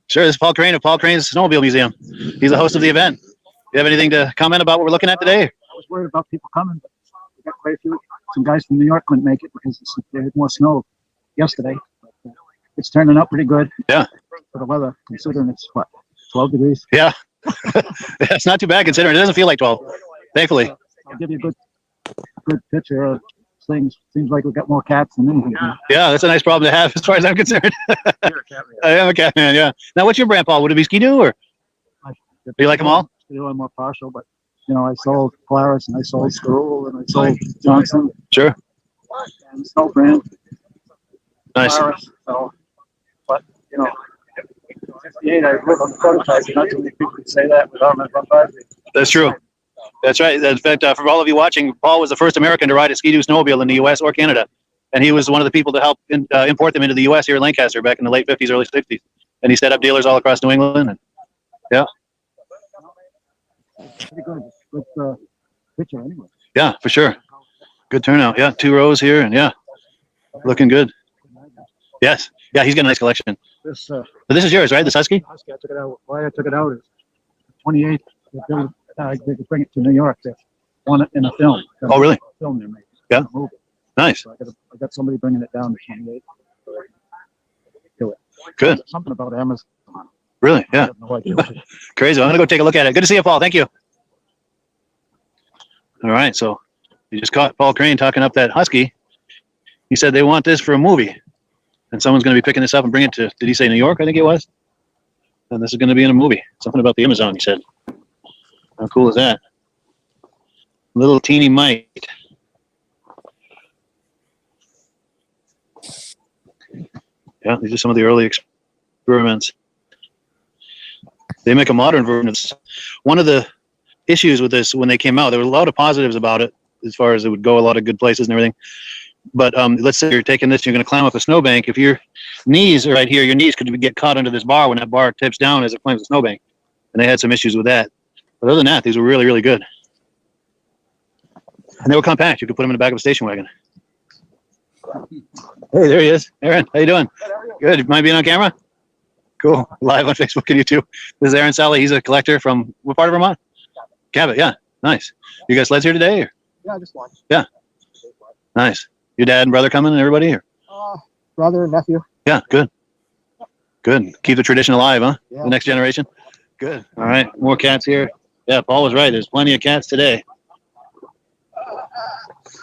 Sure, this is Paul Crane of Paul Crane's Snowmobile Museum. He's the host of the event. Do you have anything to comment about what we're looking at today? I was worried about people coming, but we got quite a few. Some guys from New York couldn't make it because they had more snow yesterday. But, it's turning out pretty good. Yeah. For the weather, considering it's, 12 degrees? Yeah. It's not too bad considering it doesn't feel like 12, thankfully. I'll give you a good picture of things. Seems like we've got more cats than anything. Yeah, that's a nice problem to have as far as I'm concerned. You're a cat man. I am a cat man, yeah. Now, what's your brand, Paul? Would it be Ski-Doo or do you like them all? I'm more partial, but I sold Polaris and I sold Scarul and I sold Johnson. Sure. And Snow brand. Nice. Paris, so, but, you know, 58, I live on the prototype. Not too many people can say that without a front drive. That's true. That's right. In fact, for all of you watching, Paul was the first American to ride a Ski-Doo snowmobile in the U.S. or Canada. And he was one of the people to help import them into the U.S. here in Lancaster back in the late 50s, early 60s. And he set up dealers all across New England. And, yeah. Pretty good picture anyway. Yeah, for sure. Good turnout. Yeah, 2 rows here. And, yeah, looking good. Yes. Yeah, he's got a nice collection. This But this is yours, right? This Husky? Husky, I took it out. Why I took it out is 28. They could bring it to New York. They want it in a film. Oh, really? Film they're making. Yeah. Movie. Nice. So I got somebody bringing it down to 28. Do it. Good. Something about Amazon. Really? I Yeah. have no idea. Crazy. I'm going to go take a look at it. Good to see you, Paul. Thank you. All right. So you just caught Paul Crane talking up that Husky. He said they want this for a movie. And someone's going to be picking this up and bring it to, did he say New York? I think it was. And this is going to be in a movie. Something about the Amazon, he said. How cool is that? Little teeny Mike. Yeah, these are some of the early experiments. They make a modern version of this. One of the issues with this when they came out, there were a lot of positives about it as far as it would go a lot of good places and everything. But let's say you're taking this, you're going to climb up a snowbank. If your knees are right here, your knees could get caught under this bar when that bar tips down as it climbs the snowbank. And they had some issues with that. But other than that, these were really, really good. And they were compact. You could put them in the back of a station wagon. Hey, there he is. Aaron, how you doing? Good. Mind being on camera? Cool. Live on Facebook and YouTube. This is Aaron Sally. He's a collector from what part of Vermont? Cabot. Yeah. Nice. You got sleds here today? Or? Yeah, just one. Yeah. Nice. Your dad and brother coming and everybody here? Brother and nephew. Yeah. Good. Good. Keep the tradition alive, huh? Yeah. The next generation. Good. All right. More cats here. Yeah, Paul was right. There's plenty of cats today.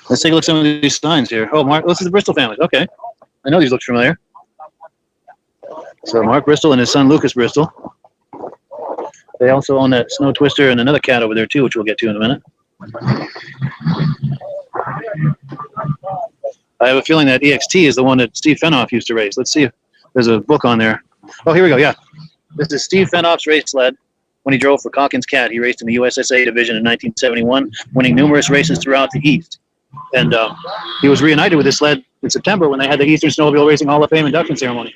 Let's take a look at some of these signs here. Oh, Mark, this is the Bristol family. Okay. I know these look familiar. So Mark Bristol and his son Lucas Bristol. They also own that Snow Twister and another cat over there too, which we'll get to in a minute. I have a feeling that EXT is the one that Steve Fenoff used to race. Let's see if there's a book on there. Oh, here we go. Yeah. This is Steve Fenoff's race sled. When he drove for Calkins Cat, he raced in the USSA division in 1971, winning numerous races throughout the East. And he was reunited with his sled in September when they had the Eastern Snowmobile Racing Hall of Fame induction ceremony.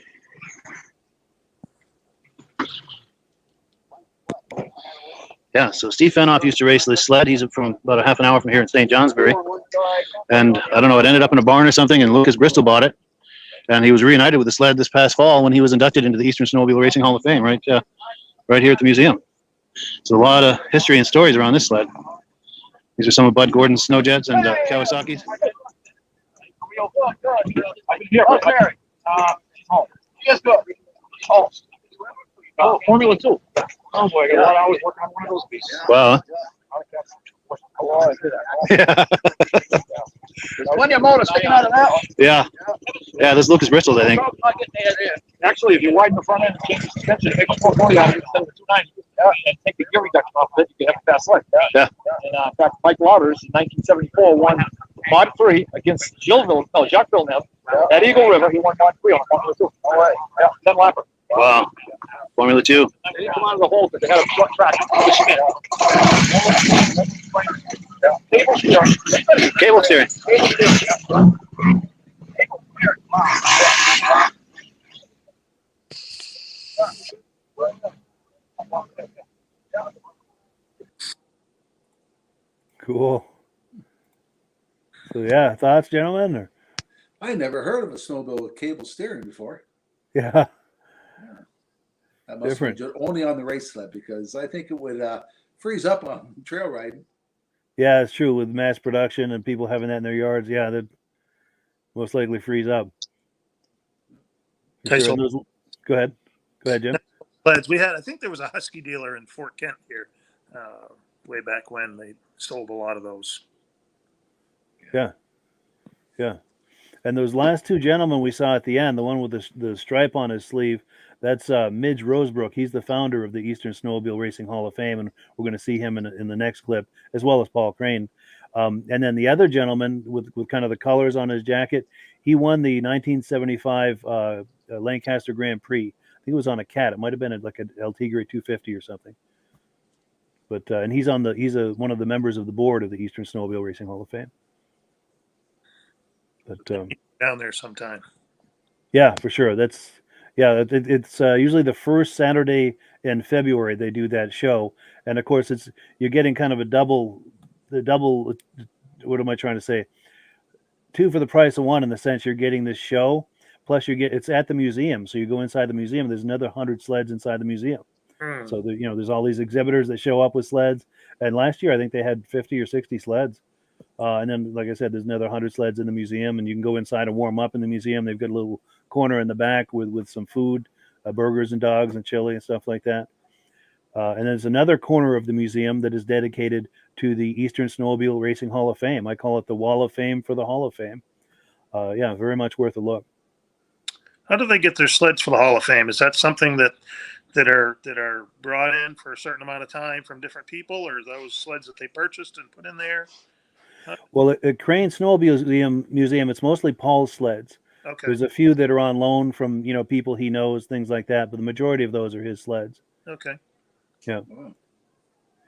Yeah, so Steve Fenoff used to race this sled. He's from about a half an hour from here in St. Johnsbury. And I don't know, it ended up in a barn or something, and Lucas Bristol bought it. And he was reunited with the sled this past fall when he was inducted into the Eastern Snowmobile Racing Hall of Fame, right here at the museum. So a lot of history and stories around this sled. These are some of Bud Gordon's snow jets and Kawasaki's. Formula 2. Oh boy, I got a lot of hours working on one of those pieces. Wow. Yeah. There's plenty of motor sticking out of that one. Yeah. Yeah, this is Lucas Bristol, I think. Actually, if you widen the front end and change the suspension, it makes 440 out of it instead of the 290. And take the gear reduction off of it, you can have a fast sled. Yeah. And in fact, Mike Waters in 1974 won Mod 3 against Jacques Villeneuve at Eagle River. He won Mod 3 on Formula 2. All right. Yeah, 10 lapper. Wow. Formula 2. They didn't come out of the hole because they had a short track. Cable steering. Cool. So yeah, thoughts, gentlemen? Or? I never heard of a snowmobile with cable steering before. Yeah. That must be only on the race sled, because I think it would freeze up on trail riding. Yeah, it's true. With mass production and people having that in their yards, yeah, that most likely freeze up. Sure. Go ahead, Jim. Sleds. I think there was a Husky dealer in Fort Kent here way back when. They sold a lot of those. Yeah. And those last two gentlemen we saw at the end, the one with the stripe on his sleeve, that's Midge Rosebrook. He's the founder of the Eastern Snowmobile Racing Hall of Fame, and we're going to see him in the next clip, as well as Paul Crane. And then the other gentleman with kind of the colors on his jacket, He won the 1975 Lancaster Grand Prix. I think it was on a Cat. It might have been like an El Tigre 250 or something. But and he's one of the members of the board of the Eastern Snowmobile Racing Hall of Fame. But Down there sometime. yeah, for sure. It's usually the first Saturday in February they do that show, and of course you're getting kind of the double. What am I trying to say? Two for the price of one, in the sense you're getting this show, plus it's at the museum, so you go inside the museum. There's another 100 sleds inside the museum. So there's all these exhibitors that show up with sleds, and last year I think they had 50 or 60 sleds. And then, like I said, there's another 100 sleds in the museum, and you can go inside and warm up in the museum. They've got a little corner in the back with some food, burgers and dogs and chili and stuff like that. And there's another corner of the museum that is dedicated to the Eastern Snowmobile Racing Hall of Fame. I call it the Wall of Fame for the Hall of Fame. Yeah, very much worth a look. How do they get their sleds for the Hall of Fame? Is that something that are brought in for a certain amount of time from different people, or are those sleds that they purchased and put in there? Well, at Crane Snowmobile Museum, it's mostly Paul's sleds. Okay. There's a few that are on loan from people he knows, things like that, but the majority of those are his sleds. Okay. Yeah.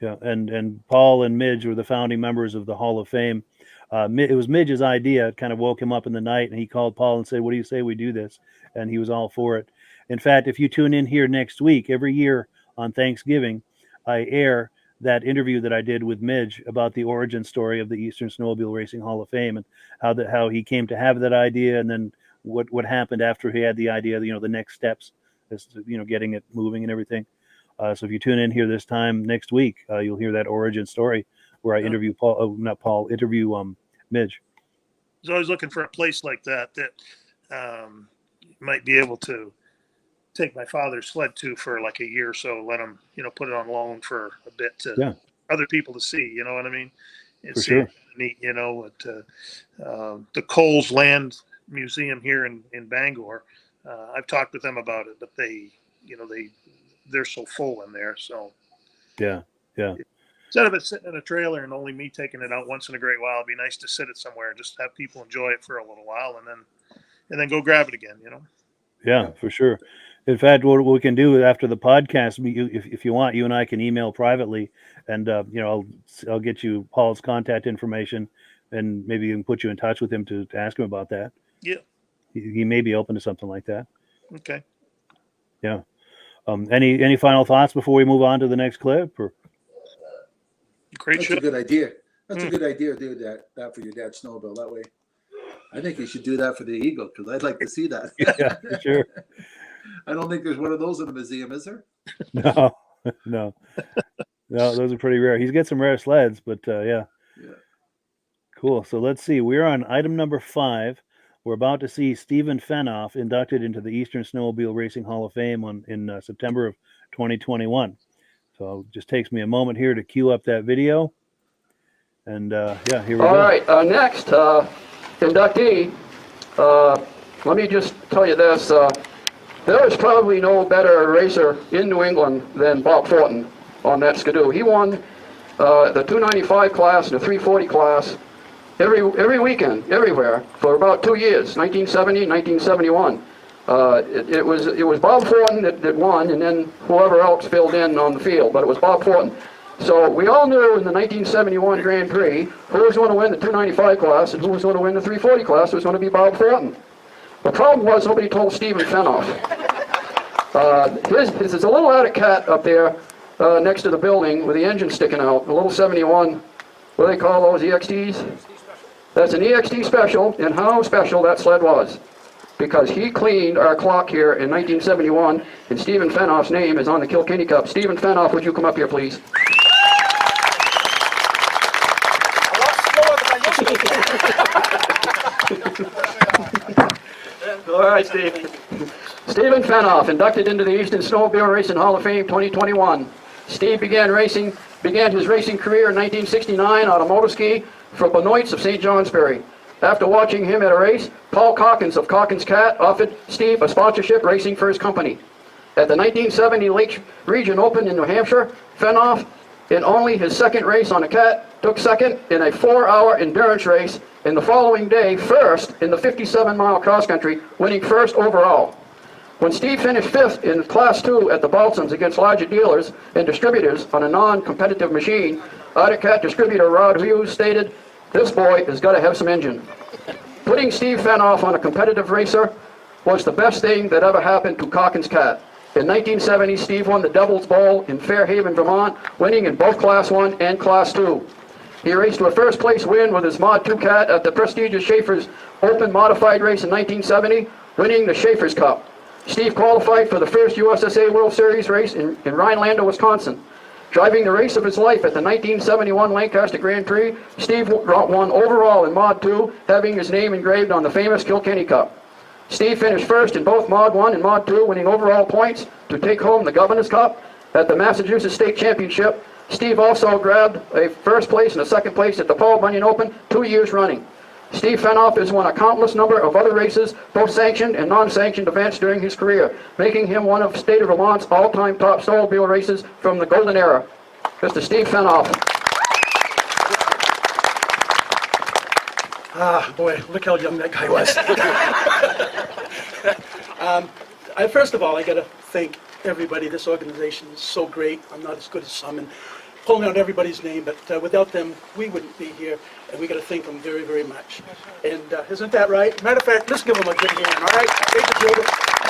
Yeah, and Paul and Midge were the founding members of the Hall of Fame. It was Midge's idea. It kind of woke him up in the night, and he called Paul and said, "What do you say we do this?" And he was all for it. In fact, if you tune in here next week, every year on Thanksgiving, I air that interview that I did with Midge about the origin story of the Eastern Snowmobile Racing Hall of Fame, and how he came to have that idea, and then what happened after he had the idea, the next steps, getting it moving and everything. So if you tune in here this time next week, you'll hear that origin story where I interview Midge. I was always looking for a place like that might be able to take my father's sled to for like a year or so, let him, put it on loan for a bit to other people to see, you know what I mean? And for see sure. Neat, at the Coles Land Museum here in Bangor. I've talked with them about it, but they're so full in there. So yeah. Instead of it sitting in a trailer and only me taking it out once in a great while, it'd be nice to sit it somewhere and just have people enjoy it for a little while and then go grab it again, Yeah, for sure. In fact, what we can do after the podcast, if you want, you and I can email privately, and I'll get you Paul's contact information, and maybe you can put you in touch with him to ask him about that. Yeah, he may be open to something like that. Okay. Yeah. Any final thoughts before we move on to the next clip? Or That's a good idea. That's a good idea to do that for your dad's snowmobile. That way, I think you should do that for the Eagle, because I'd like to see that. Yeah, for sure. I don't think there's one of those in the museum, is there? No, those are pretty rare. He's got some rare sleds, but yeah. Cool. So let's see. We're on item number 5. We're about to see Stephen Fenoff inducted into the Eastern Snowmobile Racing Hall of Fame in September of 2021. So it just takes me a moment here to queue up that video. And here we go. All right, next inductee. Let me just tell you this. There is probably no better racer in New England than Bob Fortin on that Skidoo. He won the 295 class and the 340 class every weekend, everywhere, for about 2 years, 1970, 1971. It was Bob Fortin that won, and then whoever else filled in on the field, but it was Bob Fortin. So we all knew in the 1971 Grand Prix who was going to win the 295 class and who was going to win the 340 class. It was going to be Bob Fortin. The problem was nobody told Stephen Fenoff. There's a little attic cat up there next to the building with the engine sticking out, a little 71, what do they call those, EXTs? That's an EXT special, and how special that sled was. Because he cleaned our clock here in 1971, and Stephen Fenoff's name is on the Kilkenny Cup. Stephen Fenoff, would you come up here, please? All right, Steve. Stephen Fenoff, inducted into the Eastern Snowmobile Racing Hall of Fame 2021. Steve began his racing career in 1969 on a motor ski for Benoits of St. Johnsbury. After watching him at a race, Paul Calkins of Calkins Cat offered Steve a sponsorship racing for his company. At the 1970 Lake Region Open in New Hampshire, Fenoff, in only his second race on a Cat, took second in a 4-hour endurance race and the following day, first in the 57-mile cross-country, winning first overall. When Steve finished fifth in Class 2 at the Balsams against larger dealers and distributors on a non-competitive machine, Arctic Cat distributor Rod Hughes stated, "This boy has got to have some engine." Putting Steve Fenoff on a competitive racer was the best thing that ever happened to Calkins Cat. In 1970, Steve won the Devil's Bowl in Fairhaven, Vermont, winning in both Class 1 and Class 2. He raced to a first-place win with his Mod 2 Cat at the prestigious Schaefer's Open Modified race in 1970, winning the Schaefer's Cup. Steve qualified for the first USSA World Series race in Rhinelander, Wisconsin. Driving the race of his life at the 1971 Lancaster Grand Prix, Steve won overall in Mod 2, having his name engraved on the famous Kilkenny Cup. Steve finished first in both Mod 1 and Mod 2, winning overall points to take home the Governor's Cup at the Massachusetts State Championship. Steve also grabbed a first place and a second place at the Paul Bunyan Open 2 years running. Steve Fenoff has won a countless number of other races, both sanctioned and non-sanctioned events during his career, making him one of State of Vermont's all-time top snowmobile racers from the golden era. Mr. Steve Fenoff. Ah, boy, look how young that guy was. First of all, I got to thank everybody. This organization is so great. I'm not as good as some in pulling out everybody's name, but without them, we wouldn't be here, and we got to thank them very, very much. And isn't that right? Matter of fact, let's give them a good hand, all right? They just do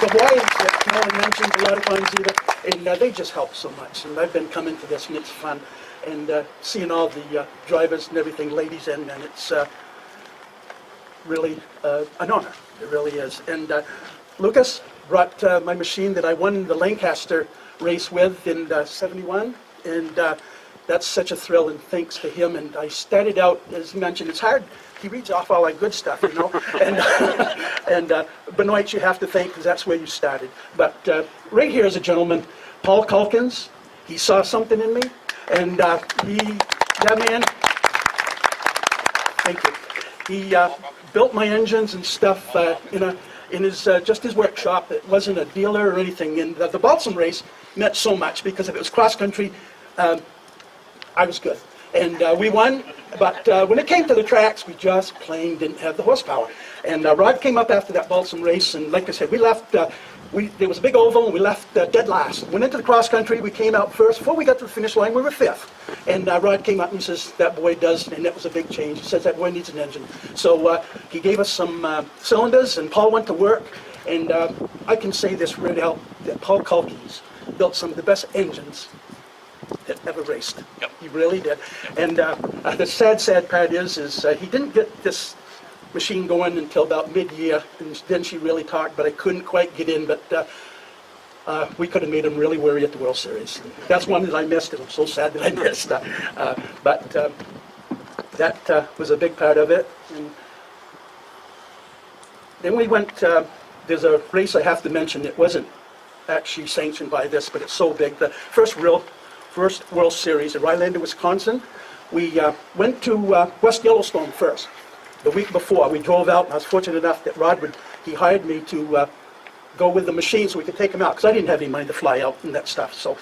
the Hawaiians that Carolyn mentioned a lot of times either, and they just help so much. And I've been coming to this, and it's fun. And seeing all the drivers and everything, ladies and men, it's really an honor. It really is. And Lucas brought my machine that I won the Lancaster race with in '71, and that's such a thrill, and thanks to him. And I started out, as mentioned, it's hard. He reads off all that good stuff, you know. And Benoit you have to thank, because that's where you started. But right here is a gentleman, Paul Calkins. He saw something in me, and that man, thank you. He built my engines and stuff in his just his workshop. It wasn't a dealer or anything. And the Balsam race meant so much, because if it was cross country, I was good. And we won, but when it came to the tracks, we just plain didn't have the horsepower. And Rod came up after that Balsam race, and like I said, we left, there was a big oval, and we left dead last. Went into the cross country, we came out first. Before we got to the finish line, we were fifth. And Rod came up and says, that boy does, and that was a big change. He says, that boy needs an engine. So he gave us some cylinders, and Paul went to work. And I can say this right out, that Paul Calkins built some of the best engines that ever raced. Yep. He really did. And the sad part is he didn't get this machine going until about mid-year, and then she really talked, but I couldn't quite get in. But we could have made him really worry at the World Series. That's one that I missed, and I'm so sad that I missed. But that was a big part of it. And then we went, there's a race I have to mention that wasn't actually sanctioned by this, but it's so big. The first World Series in Rhinelander, Wisconsin. We went to West Yellowstone first. The week before, we drove out, and I was fortunate enough that Rod he hired me to go with the machine so we could take him out, because I didn't have any money to fly out and that stuff. So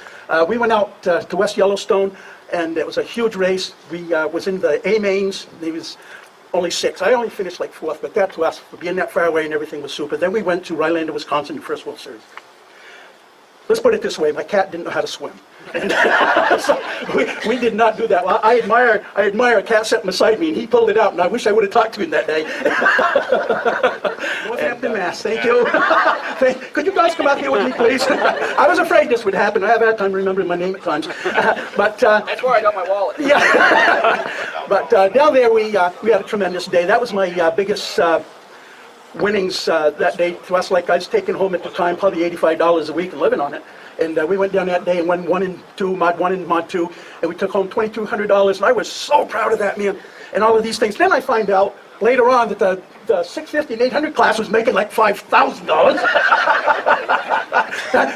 we went out to West Yellowstone, and it was a huge race. We was in the A-mains. There was only 6. I only finished like 4th, but that to us, for being that far away and everything was super. Then we went to Rhinelander, Wisconsin, the first World Series. Let's put it this way, my cat didn't know how to swim. And so we did not do that. Well, I admire a cat sitting beside me, and he pulled it out, and I wish I would have talked to him that day. Captain Mass, thank you. Could you guys come out here with me, please? I was afraid this would happen. I have had time remembering my name at times. But That's where I got my wallet. Yeah. But down there we had a tremendous day. That was my biggest winnings that day to us. Like I was taking home at the time probably $85 a week and living on it. And we went down that day and won 1 and 2, Mod 1 and Mod 2, and we took home $2,200, and I was so proud of that, man, and all of these things. Then I find out later on that the 650 and 800 class was making like $5,000.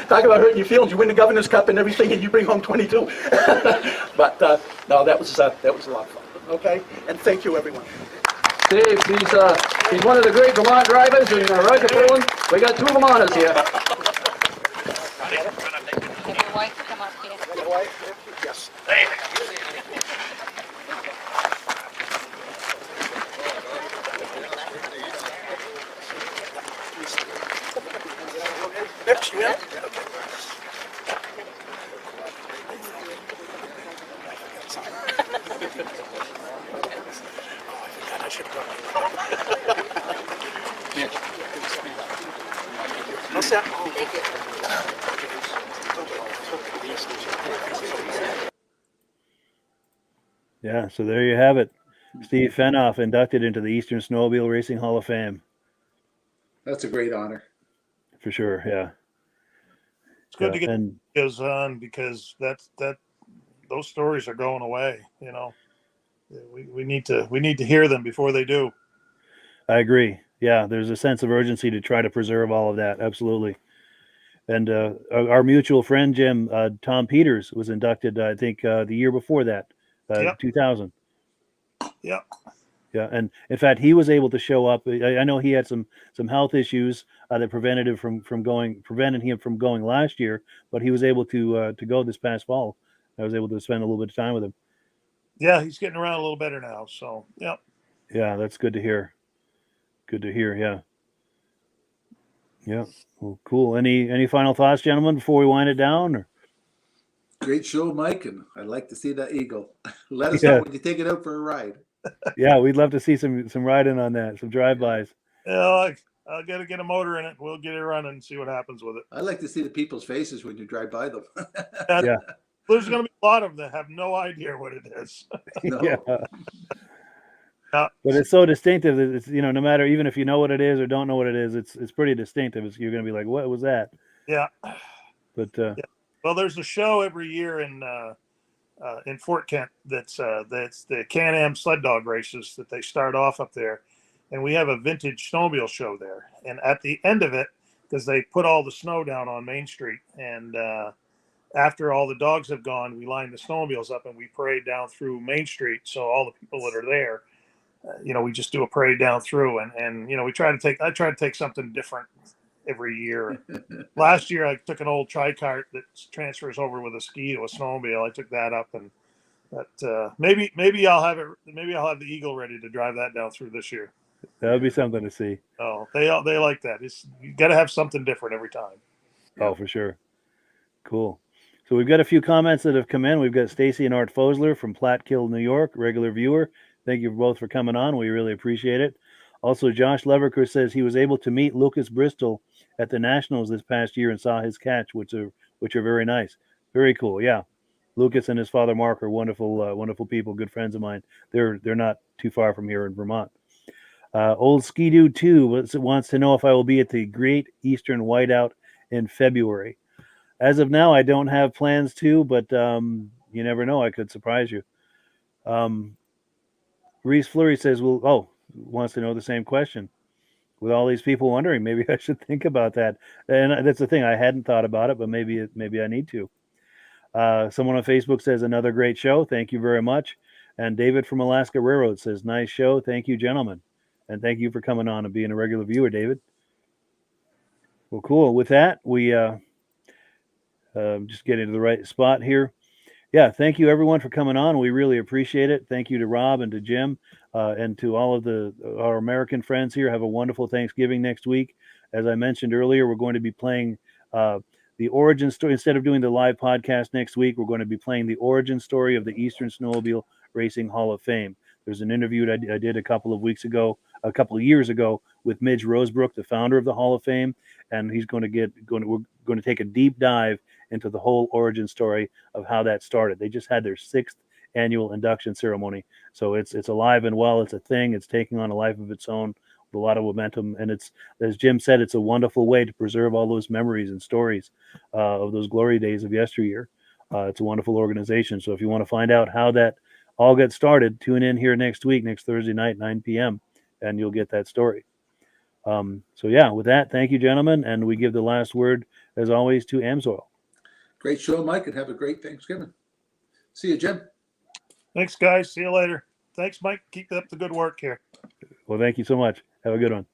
Talk about hurting your feelings. You win the Governor's Cup and everything, and you bring home 22. But no, that was a lot of fun. Okay, and thank you, everyone. Steve, he's one of the great Vermont drivers, and Roger Poland. We got 2 Vermonters here. Have your wife come up here. Yes. Mitch, yeah? What's that? Yeah, so there you have it. Steve Fenoff inducted into the Eastern Snowmobile Racing Hall of Fame. That's a great honor. For sure, yeah. It's good to get And those on because those stories are going away. We need to hear them before they do. I agree. Yeah, there's a sense of urgency to try to preserve all of that. Absolutely. And our mutual friend, Jim, Tom Peters, was inducted, I think, the year before that, Yep. 2000. Yep. Yeah, and in fact, he was able to show up. I know he had some health issues that prevented him from going last year, but he was able to go this past fall. I was able to spend a little bit of time with him. Yeah, he's getting around a little better now. So, yep. Yeah, that's good to hear. Good to hear. Yeah. Yeah. Well, cool. Any final thoughts, gentlemen, before we wind it down? Or? Great show, Mike, and I'd like to see that eagle. Let us Yeah. know when you take it out for a ride. Yeah, we'd love to see some riding on that, some drive-bys. Yeah, I'll get a motor in it. We'll get it running and see what happens with it. I like to see the people's faces when you drive by them. Yeah. There's going to be a lot of them that have no idea what it is. No. Yeah. Yeah. But it's so distinctive that it's, no matter, even if you know what it is or don't know what it is, it's pretty distinctive. You're going to be like, what was that? Yeah. But Yeah. Well, there's a show every year in Fort Kent that's the Can-Am sled dog races that they start off up there, and we have a vintage snowmobile show there. And at the end of it, because they put all the snow down on Main Street, and after all the dogs have gone, we line the snowmobiles up and we parade down through Main Street. So all the people that are there, we just do a parade down through, and I try to take something different every year. Last year, I took an old tri-cart that transfers over with a ski to a snowmobile. I took that up, and that maybe I'll have it. Maybe I'll have the Eagle ready to drive that down through this year. that would be something to see. Oh, they like that. You got to have something different every time. Oh, for sure. Cool. So we've got a few comments that have come in. We've got Stacy and Art Fosler from Platkill, New York, regular viewer. Thank you both for coming on. We really appreciate it. Also, Josh Leverker says he was able to meet Lucas Bristol at the Nationals this past year and saw his catch, which are very nice. Very cool. Yeah. Lucas and his father Mark are wonderful people, good friends of mine. They're not too far from here in Vermont. Old Ski-Doo 2 wants to know if I will be at the Great Eastern Whiteout in February. As of now, I don't have plans to, but you never know. I could surprise you. Reese Fleury says, wants to know the same question. With all these people wondering, maybe I should think about that. And that's the thing. I hadn't thought about it, but maybe I need to. Someone on Facebook says, another great show. Thank you very much. And David from Alaska Railroad says, nice show. Thank you, gentlemen. And thank you for coming on and being a regular viewer, David. Well, cool. With that, we just get into the right spot here. Yeah, thank you everyone for coming on. We really appreciate it. Thank you to Rob and to Jim and to all of our American friends here. Have a wonderful Thanksgiving next week. As I mentioned earlier, we're going to be playing the origin story. Instead of doing the live podcast next week, we're going to be playing the origin story of the Eastern Snowmobile Racing Hall of Fame. There's an interview that I did a couple of years ago with Midge Rosebrook, the founder of the Hall of Fame, and he's we're going to take a deep dive into the whole origin story of how that started. They just had their 6th annual induction ceremony, so it's alive and well. It's a thing. It's taking on a life of its own with a lot of momentum, and it's, as Jim said, it's a wonderful way to preserve all those memories and stories of those glory days of yesteryear. It's a wonderful organization. So if you want to find out how that all got started, tune in here next Thursday night, 9 p.m., and you'll get that story. So yeah, with that, thank you, gentlemen, and we give the last word, as always, to AMSOIL. Great show, Mike, and have a great Thanksgiving. See you, Jim. Thanks, guys. See you later. Thanks, Mike. Keep up the good work here. Well, thank you so much. Have a good one.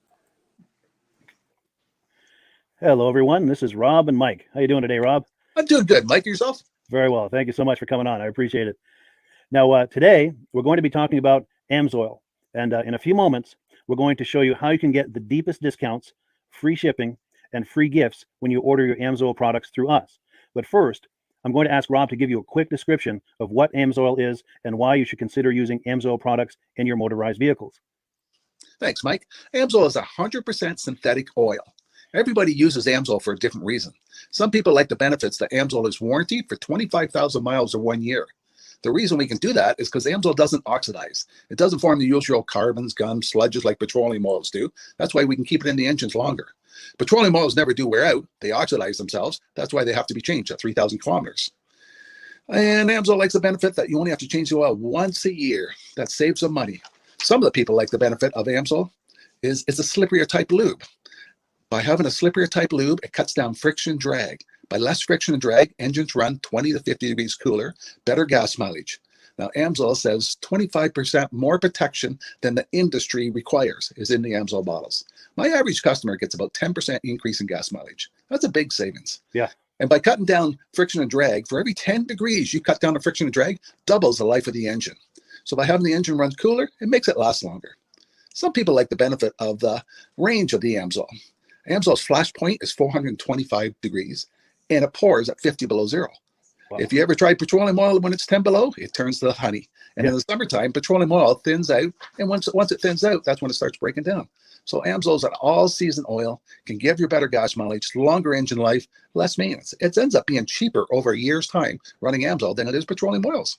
Hello, everyone. This is Rob and Mike. How you doing today, Rob? I'm doing good. Mike, yourself? Very well. Thank you so much for coming on. I appreciate it. Now, today, we're going to be talking about AMSOIL. And in a few moments, we're going to show you how you can get the deepest discounts, free shipping, and free gifts when you order your AMSOIL products through us. But first, I'm going to ask Rob to give you a quick description of what AMSOIL is and why you should consider using AMSOIL products in your motorized vehicles. Thanks, Mike. AMSOIL is 100% synthetic oil. Everybody uses AMSOIL for a different reason. Some people like the benefits that AMSOIL is warranted for 25,000 miles or 1 year. The reason we can do that is because AMSOIL doesn't oxidize. It doesn't form the usual carbons, gums, sludges like petroleum oils do. That's why we can keep it in the engines longer. Petroleum oils never do wear out. They oxidize themselves. That's why they have to be changed at 3,000 kilometers. And AMSOIL likes the benefit that you only have to change the oil once a year. That saves them money. Some of the people like the benefit of AMSOIL is it's a slipperier type lube. By having a slipperier type lube, it cuts down friction and drag. By less friction and drag, engines run 20 to 50 degrees cooler, better gas mileage. Now, AMSOIL says 25% more protection than the industry requires is in the AMSOIL bottles. My average customer gets about 10% increase in gas mileage. That's a big savings. Yeah. And by cutting down friction and drag, for every 10 degrees you cut down the friction and drag, doubles the life of the engine. So by having the engine run cooler, it makes it last longer. Some people like the benefit of the range of the AMSOIL. AMSOIL's flash point is 425 degrees, and it pours at 50 below zero. Wow. If you ever tried petroleum oil when it's 10 below, it turns to honey. And in the summertime, petroleum oil thins out, and once it thins out, that's when it starts breaking down. So AMSOIL is an all-season oil, can give you better gas mileage, longer engine life, less maintenance. It ends up being cheaper over a year's time running AMSOIL than it is petroleum oils.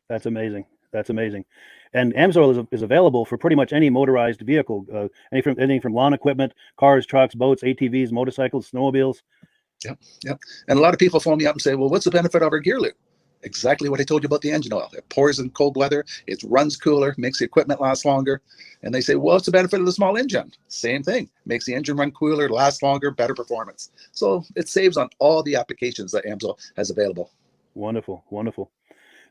That's amazing. That's amazing. And AMSOIL is available for pretty much any motorized vehicle, anything from lawn equipment, cars, trucks, boats, ATVs, motorcycles, snowmobiles. Yep. And a lot of people phone me up and say, well, what's the benefit of our gear lube? Exactly what I told you about the engine oil. It pours in cold weather, it runs cooler, makes the equipment last longer. And they say, well, what's the benefit of the small engine? Same thing. Makes the engine run cooler, last longer, better performance. So it saves on all the applications that AMSOIL has available. Wonderful, wonderful.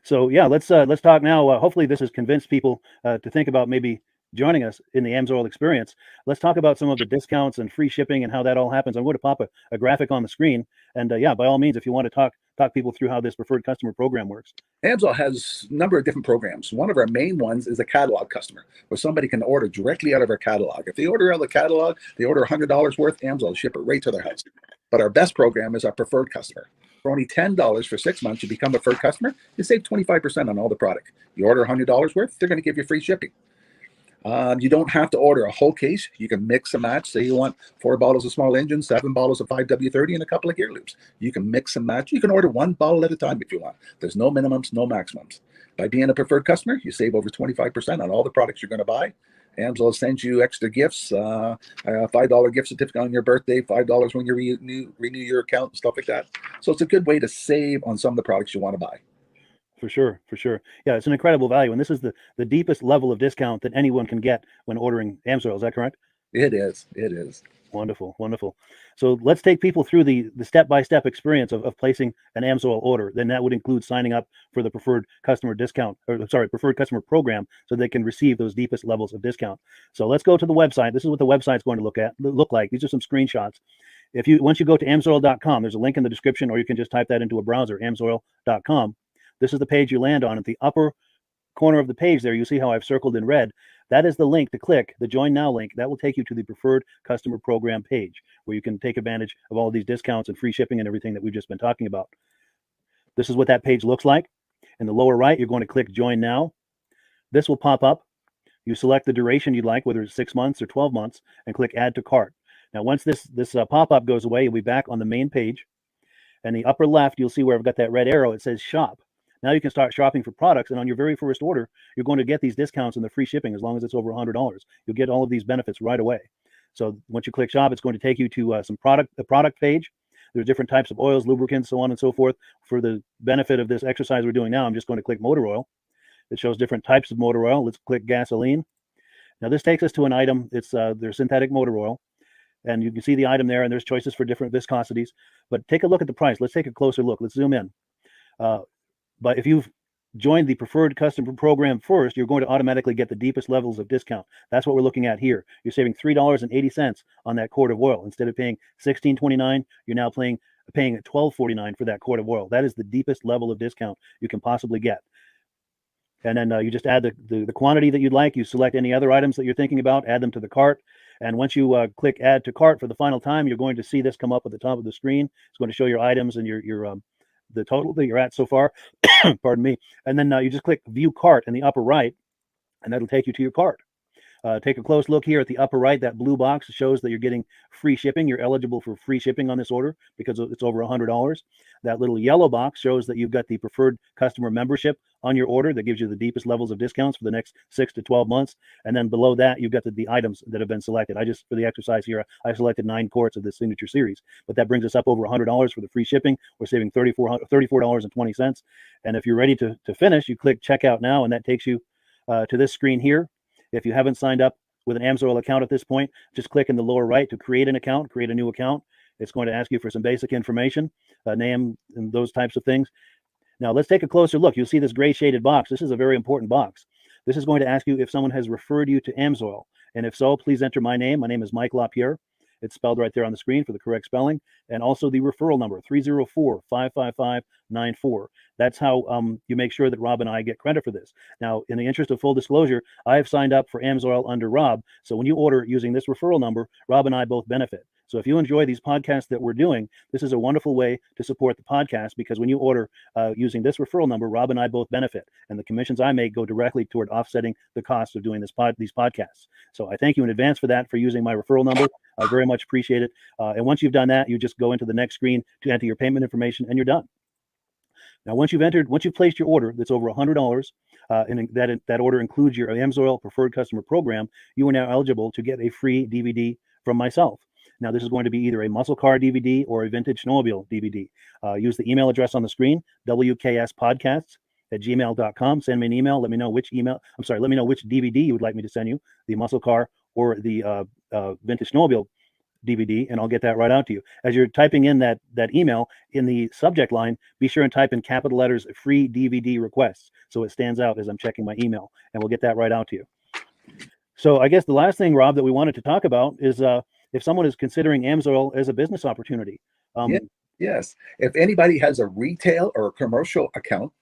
So yeah, let's talk now. Hopefully this has convinced people to think about maybe joining us in the AMSOIL experience. Let's talk about some of the discounts and free shipping and how that all happens. I'm going to pop a graphic on the screen. And yeah, by all means, if you want to talk people through how this preferred customer program works. AMSOIL has a number of different programs. One of our main ones is a catalog customer, where somebody can order directly out of our catalog. If they order out of the catalog, they order $100 worth, AMSOIL will ship it right to their house. But our best program is our preferred customer. For only $10 for 6 months, you become a preferred customer, you save 25% on all the product. You order $100 worth, they're going to give you free shipping. You don't have to order a whole case. You can mix and match. Say you want 4 bottles of small engine, 7 bottles of 5W30, and a couple of gear loops. You can mix and match. You can order 1 bottle at a time if you want. There's no minimums, no maximums. By being a preferred customer, you save over 25% on all the products you're going to buy. AMSOIL sends you extra gifts, a $5 gift certificate on your birthday, $5 when you renew your account and stuff like that. So it's a good way to save on some of the products you want to buy. For sure. Yeah, it's an incredible value. And this is the deepest level of discount that anyone can get when ordering AMSOIL. Is that correct? It is. Wonderful. So let's take people through the step-by-step experience of placing an AMSOIL order. Then that would include signing up for the preferred customer preferred customer program, so they can receive those deepest levels of discount. So let's go to the website. This is what the website's going to look like. These are some screenshots. Once you go to AMSOIL.com, there's a link in the description, or you can just type that into a browser, AMSOIL.com. This is the page you land on. At the upper corner of the page there, you see how I've circled in red. That is the link to click, the Join Now link. That will take you to the Preferred Customer Program page, where you can take advantage of all of these discounts and free shipping and everything that we've just been talking about. This is what that page looks like. In the lower right, you're going to click Join Now. This will pop up. You select the duration you'd like, whether it's 6 months or 12 months, and click Add to Cart. Now, once this pop-up goes away, you'll be back on the main page. And the upper left, you'll see where I've got that red arrow. It says Shop. Now you can start shopping for products, and on your very first order, you're going to get these discounts and the free shipping as long as it's over $100. You'll get all of these benefits right away. So once you click Shop, it's going to take you to the product page. There's different types of oils, lubricants, so on and so forth. For the benefit of this exercise we're doing now, I'm just going to click motor oil. It shows different types of motor oil. Let's click gasoline. Now this takes us to an item. It's their synthetic motor oil. And you can see the item there, and there's choices for different viscosities. But take a look at the price. Let's take a closer look. Let's zoom in. But if you've joined the preferred customer program first, you're going to automatically get the deepest levels of discount. That's what we're looking at here. You're saving $3.80 on that quart of oil. Instead of paying $16.29, you're now paying $12.49 for that quart of oil. That is the deepest level of discount you can possibly get. And then you just add the quantity that you'd like. You select any other items that you're thinking about, add them to the cart. And once you click add to cart for the final time, you're going to see this come up at the top of the screen. It's going to show your items and your the total that you're at so far. Pardon me. And then you just click view cart in the upper right, and that'll take you to your cart. Take a close look here at the upper right. That blue box shows that you're getting free shipping. You're eligible for free shipping on this order because it's over $100. That little yellow box shows that you've got the preferred customer membership on your order that gives you the deepest levels of discounts for the next 6 to 12 months. And then below that, you've got the items that have been selected. For the exercise here, I selected 9 quarts of the signature series, but that brings us up over $100 for the free shipping. We're saving $34.20. And if you're ready to finish, you click checkout now, and that takes you to this screen here. If you haven't signed up with an AMSOIL account at this point, just click in the lower right to create an account, create a new account. It's going to ask you for some basic information, name and those types of things. Now let's take a closer look. You'll see this gray shaded box. This is a very important box. This is going to ask you if someone has referred you to AMSOIL. And if so, please enter my name. My name is Mike Lapierre. It's spelled right there on the screen for the correct spelling. And also the referral number, 304-555-94. That's how you make sure that Rob and I get credit for this. Now, in the interest of full disclosure, I have signed up for AMSOIL under Rob. So when you order using this referral number, Rob and I both benefit. So if you enjoy these podcasts that we're doing, this is a wonderful way to support the podcast, because when you order using this referral number, Rob and I both benefit. And the commissions I make go directly toward offsetting the cost of doing these podcasts. So I thank you in advance for that, for using my referral number. I very much appreciate it. And once you've done that, you just go into the next screen to enter your payment information, and you're done. Now, once you've placed your order that's over $100, and that order includes your AMSOIL Preferred Customer Program, you are now eligible to get a free DVD from myself. Now, this is going to be either a muscle car DVD or a vintage snowmobile DVD. Use the email address on the screen, wkspodcasts@gmail.com. Send me an email. Let me know which DVD you would like me to send you, the muscle car or the vintage snowmobile DVD, and I'll get that right out to you. As you're typing in that email, in the subject line, be sure and type in capital letters free DVD requests, so it stands out as I'm checking my email, and we'll get that right out to you. So I guess the last thing, Rob, that we wanted to talk about is if someone is considering AMSOIL as a business opportunity. Yes. If anybody has a retail or a commercial account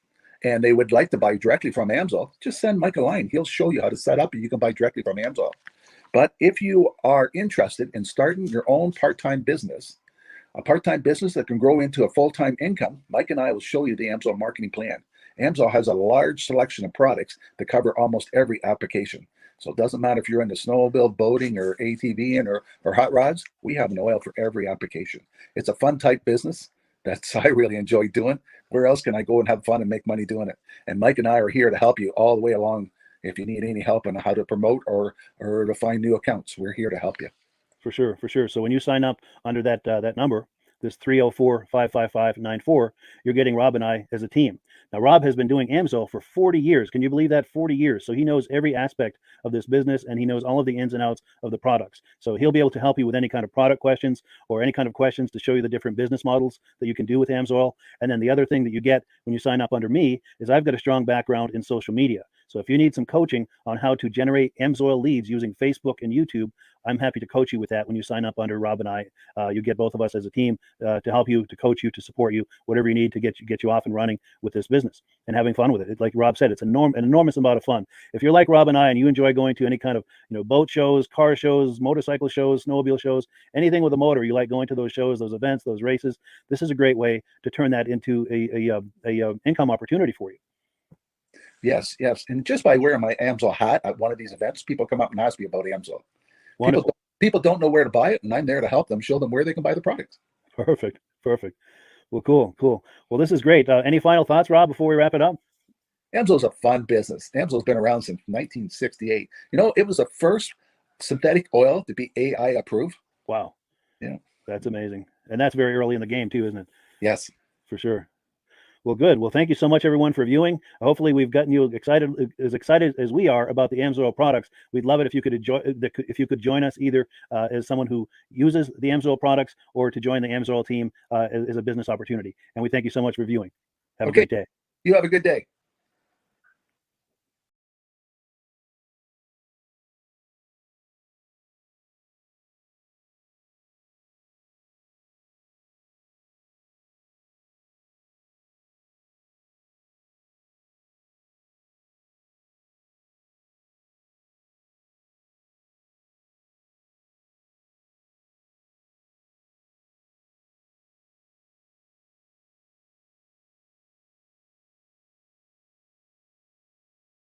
and they would like to buy directly from AMSOIL, just send Mike a line. He'll show you how to set up, and you can buy directly from AMSOIL. But if you are interested in starting your own part-time business, a part-time business that can grow into a full-time income, Mike and I will show you the AMSOIL marketing plan. AMSOIL has a large selection of products that cover almost every application. So it doesn't matter if you're into snowmobile, boating, or ATVing, or hot rods. We have an oil for every application. It's a fun type business that's I really enjoy doing. Where else can I go and have fun and make money doing it? And Mike and I are here to help you all the way along. If you need any help on how to promote or to find new accounts, we're here to help you. For sure. So when you sign up under that number, this 304-555-94, you're getting Rob and I as a team. Now, Rob has been doing AMSOIL for 40 years. Can you believe that? 40 years. So he knows every aspect of this business, and he knows all of the ins and outs of the products. So he'll be able to help you with any kind of product questions or any kind of questions to show you the different business models that you can do with AMSOIL. And then the other thing that you get when you sign up under me is I've got a strong background in social media. So if you need some coaching on how to generate AMSOIL leads using Facebook and YouTube, I'm happy to coach you with that when you sign up under Rob and I. You get both of us as a team to help you, to coach you, to support you, whatever you need to get you off and running with this business and having fun with it. Like Rob said, it's an enormous amount of fun. If you're like Rob and I and you enjoy going to any kind of boat shows, car shows, motorcycle shows, snowmobile shows, anything with a motor, you like going to those shows, those events, those races, this is a great way to turn that into a income opportunity for you. Yes. And just by wearing my AMSOIL hat at one of these events, people come up and ask me about AMSOIL. People don't know where to buy it, and I'm there to help them, show them where they can buy the product. Perfect. Well, cool. Well, this is great. Any final thoughts, Rob, before we wrap it up? AMSOIL's a fun business. AMSOIL's been around since 1968. It was the first synthetic oil to be AI approved. Wow. Yeah. That's amazing. And that's very early in the game too, isn't it? Yes. For sure. Well, good. Well, thank you so much, everyone, for viewing. Hopefully, we've gotten you excited as we are about the AMSOIL products. We'd love it if you could join us either as someone who uses the AMSOIL products or to join the AMSOIL team as a business opportunity. And we thank you so much for viewing. Have a great day. You have a good day.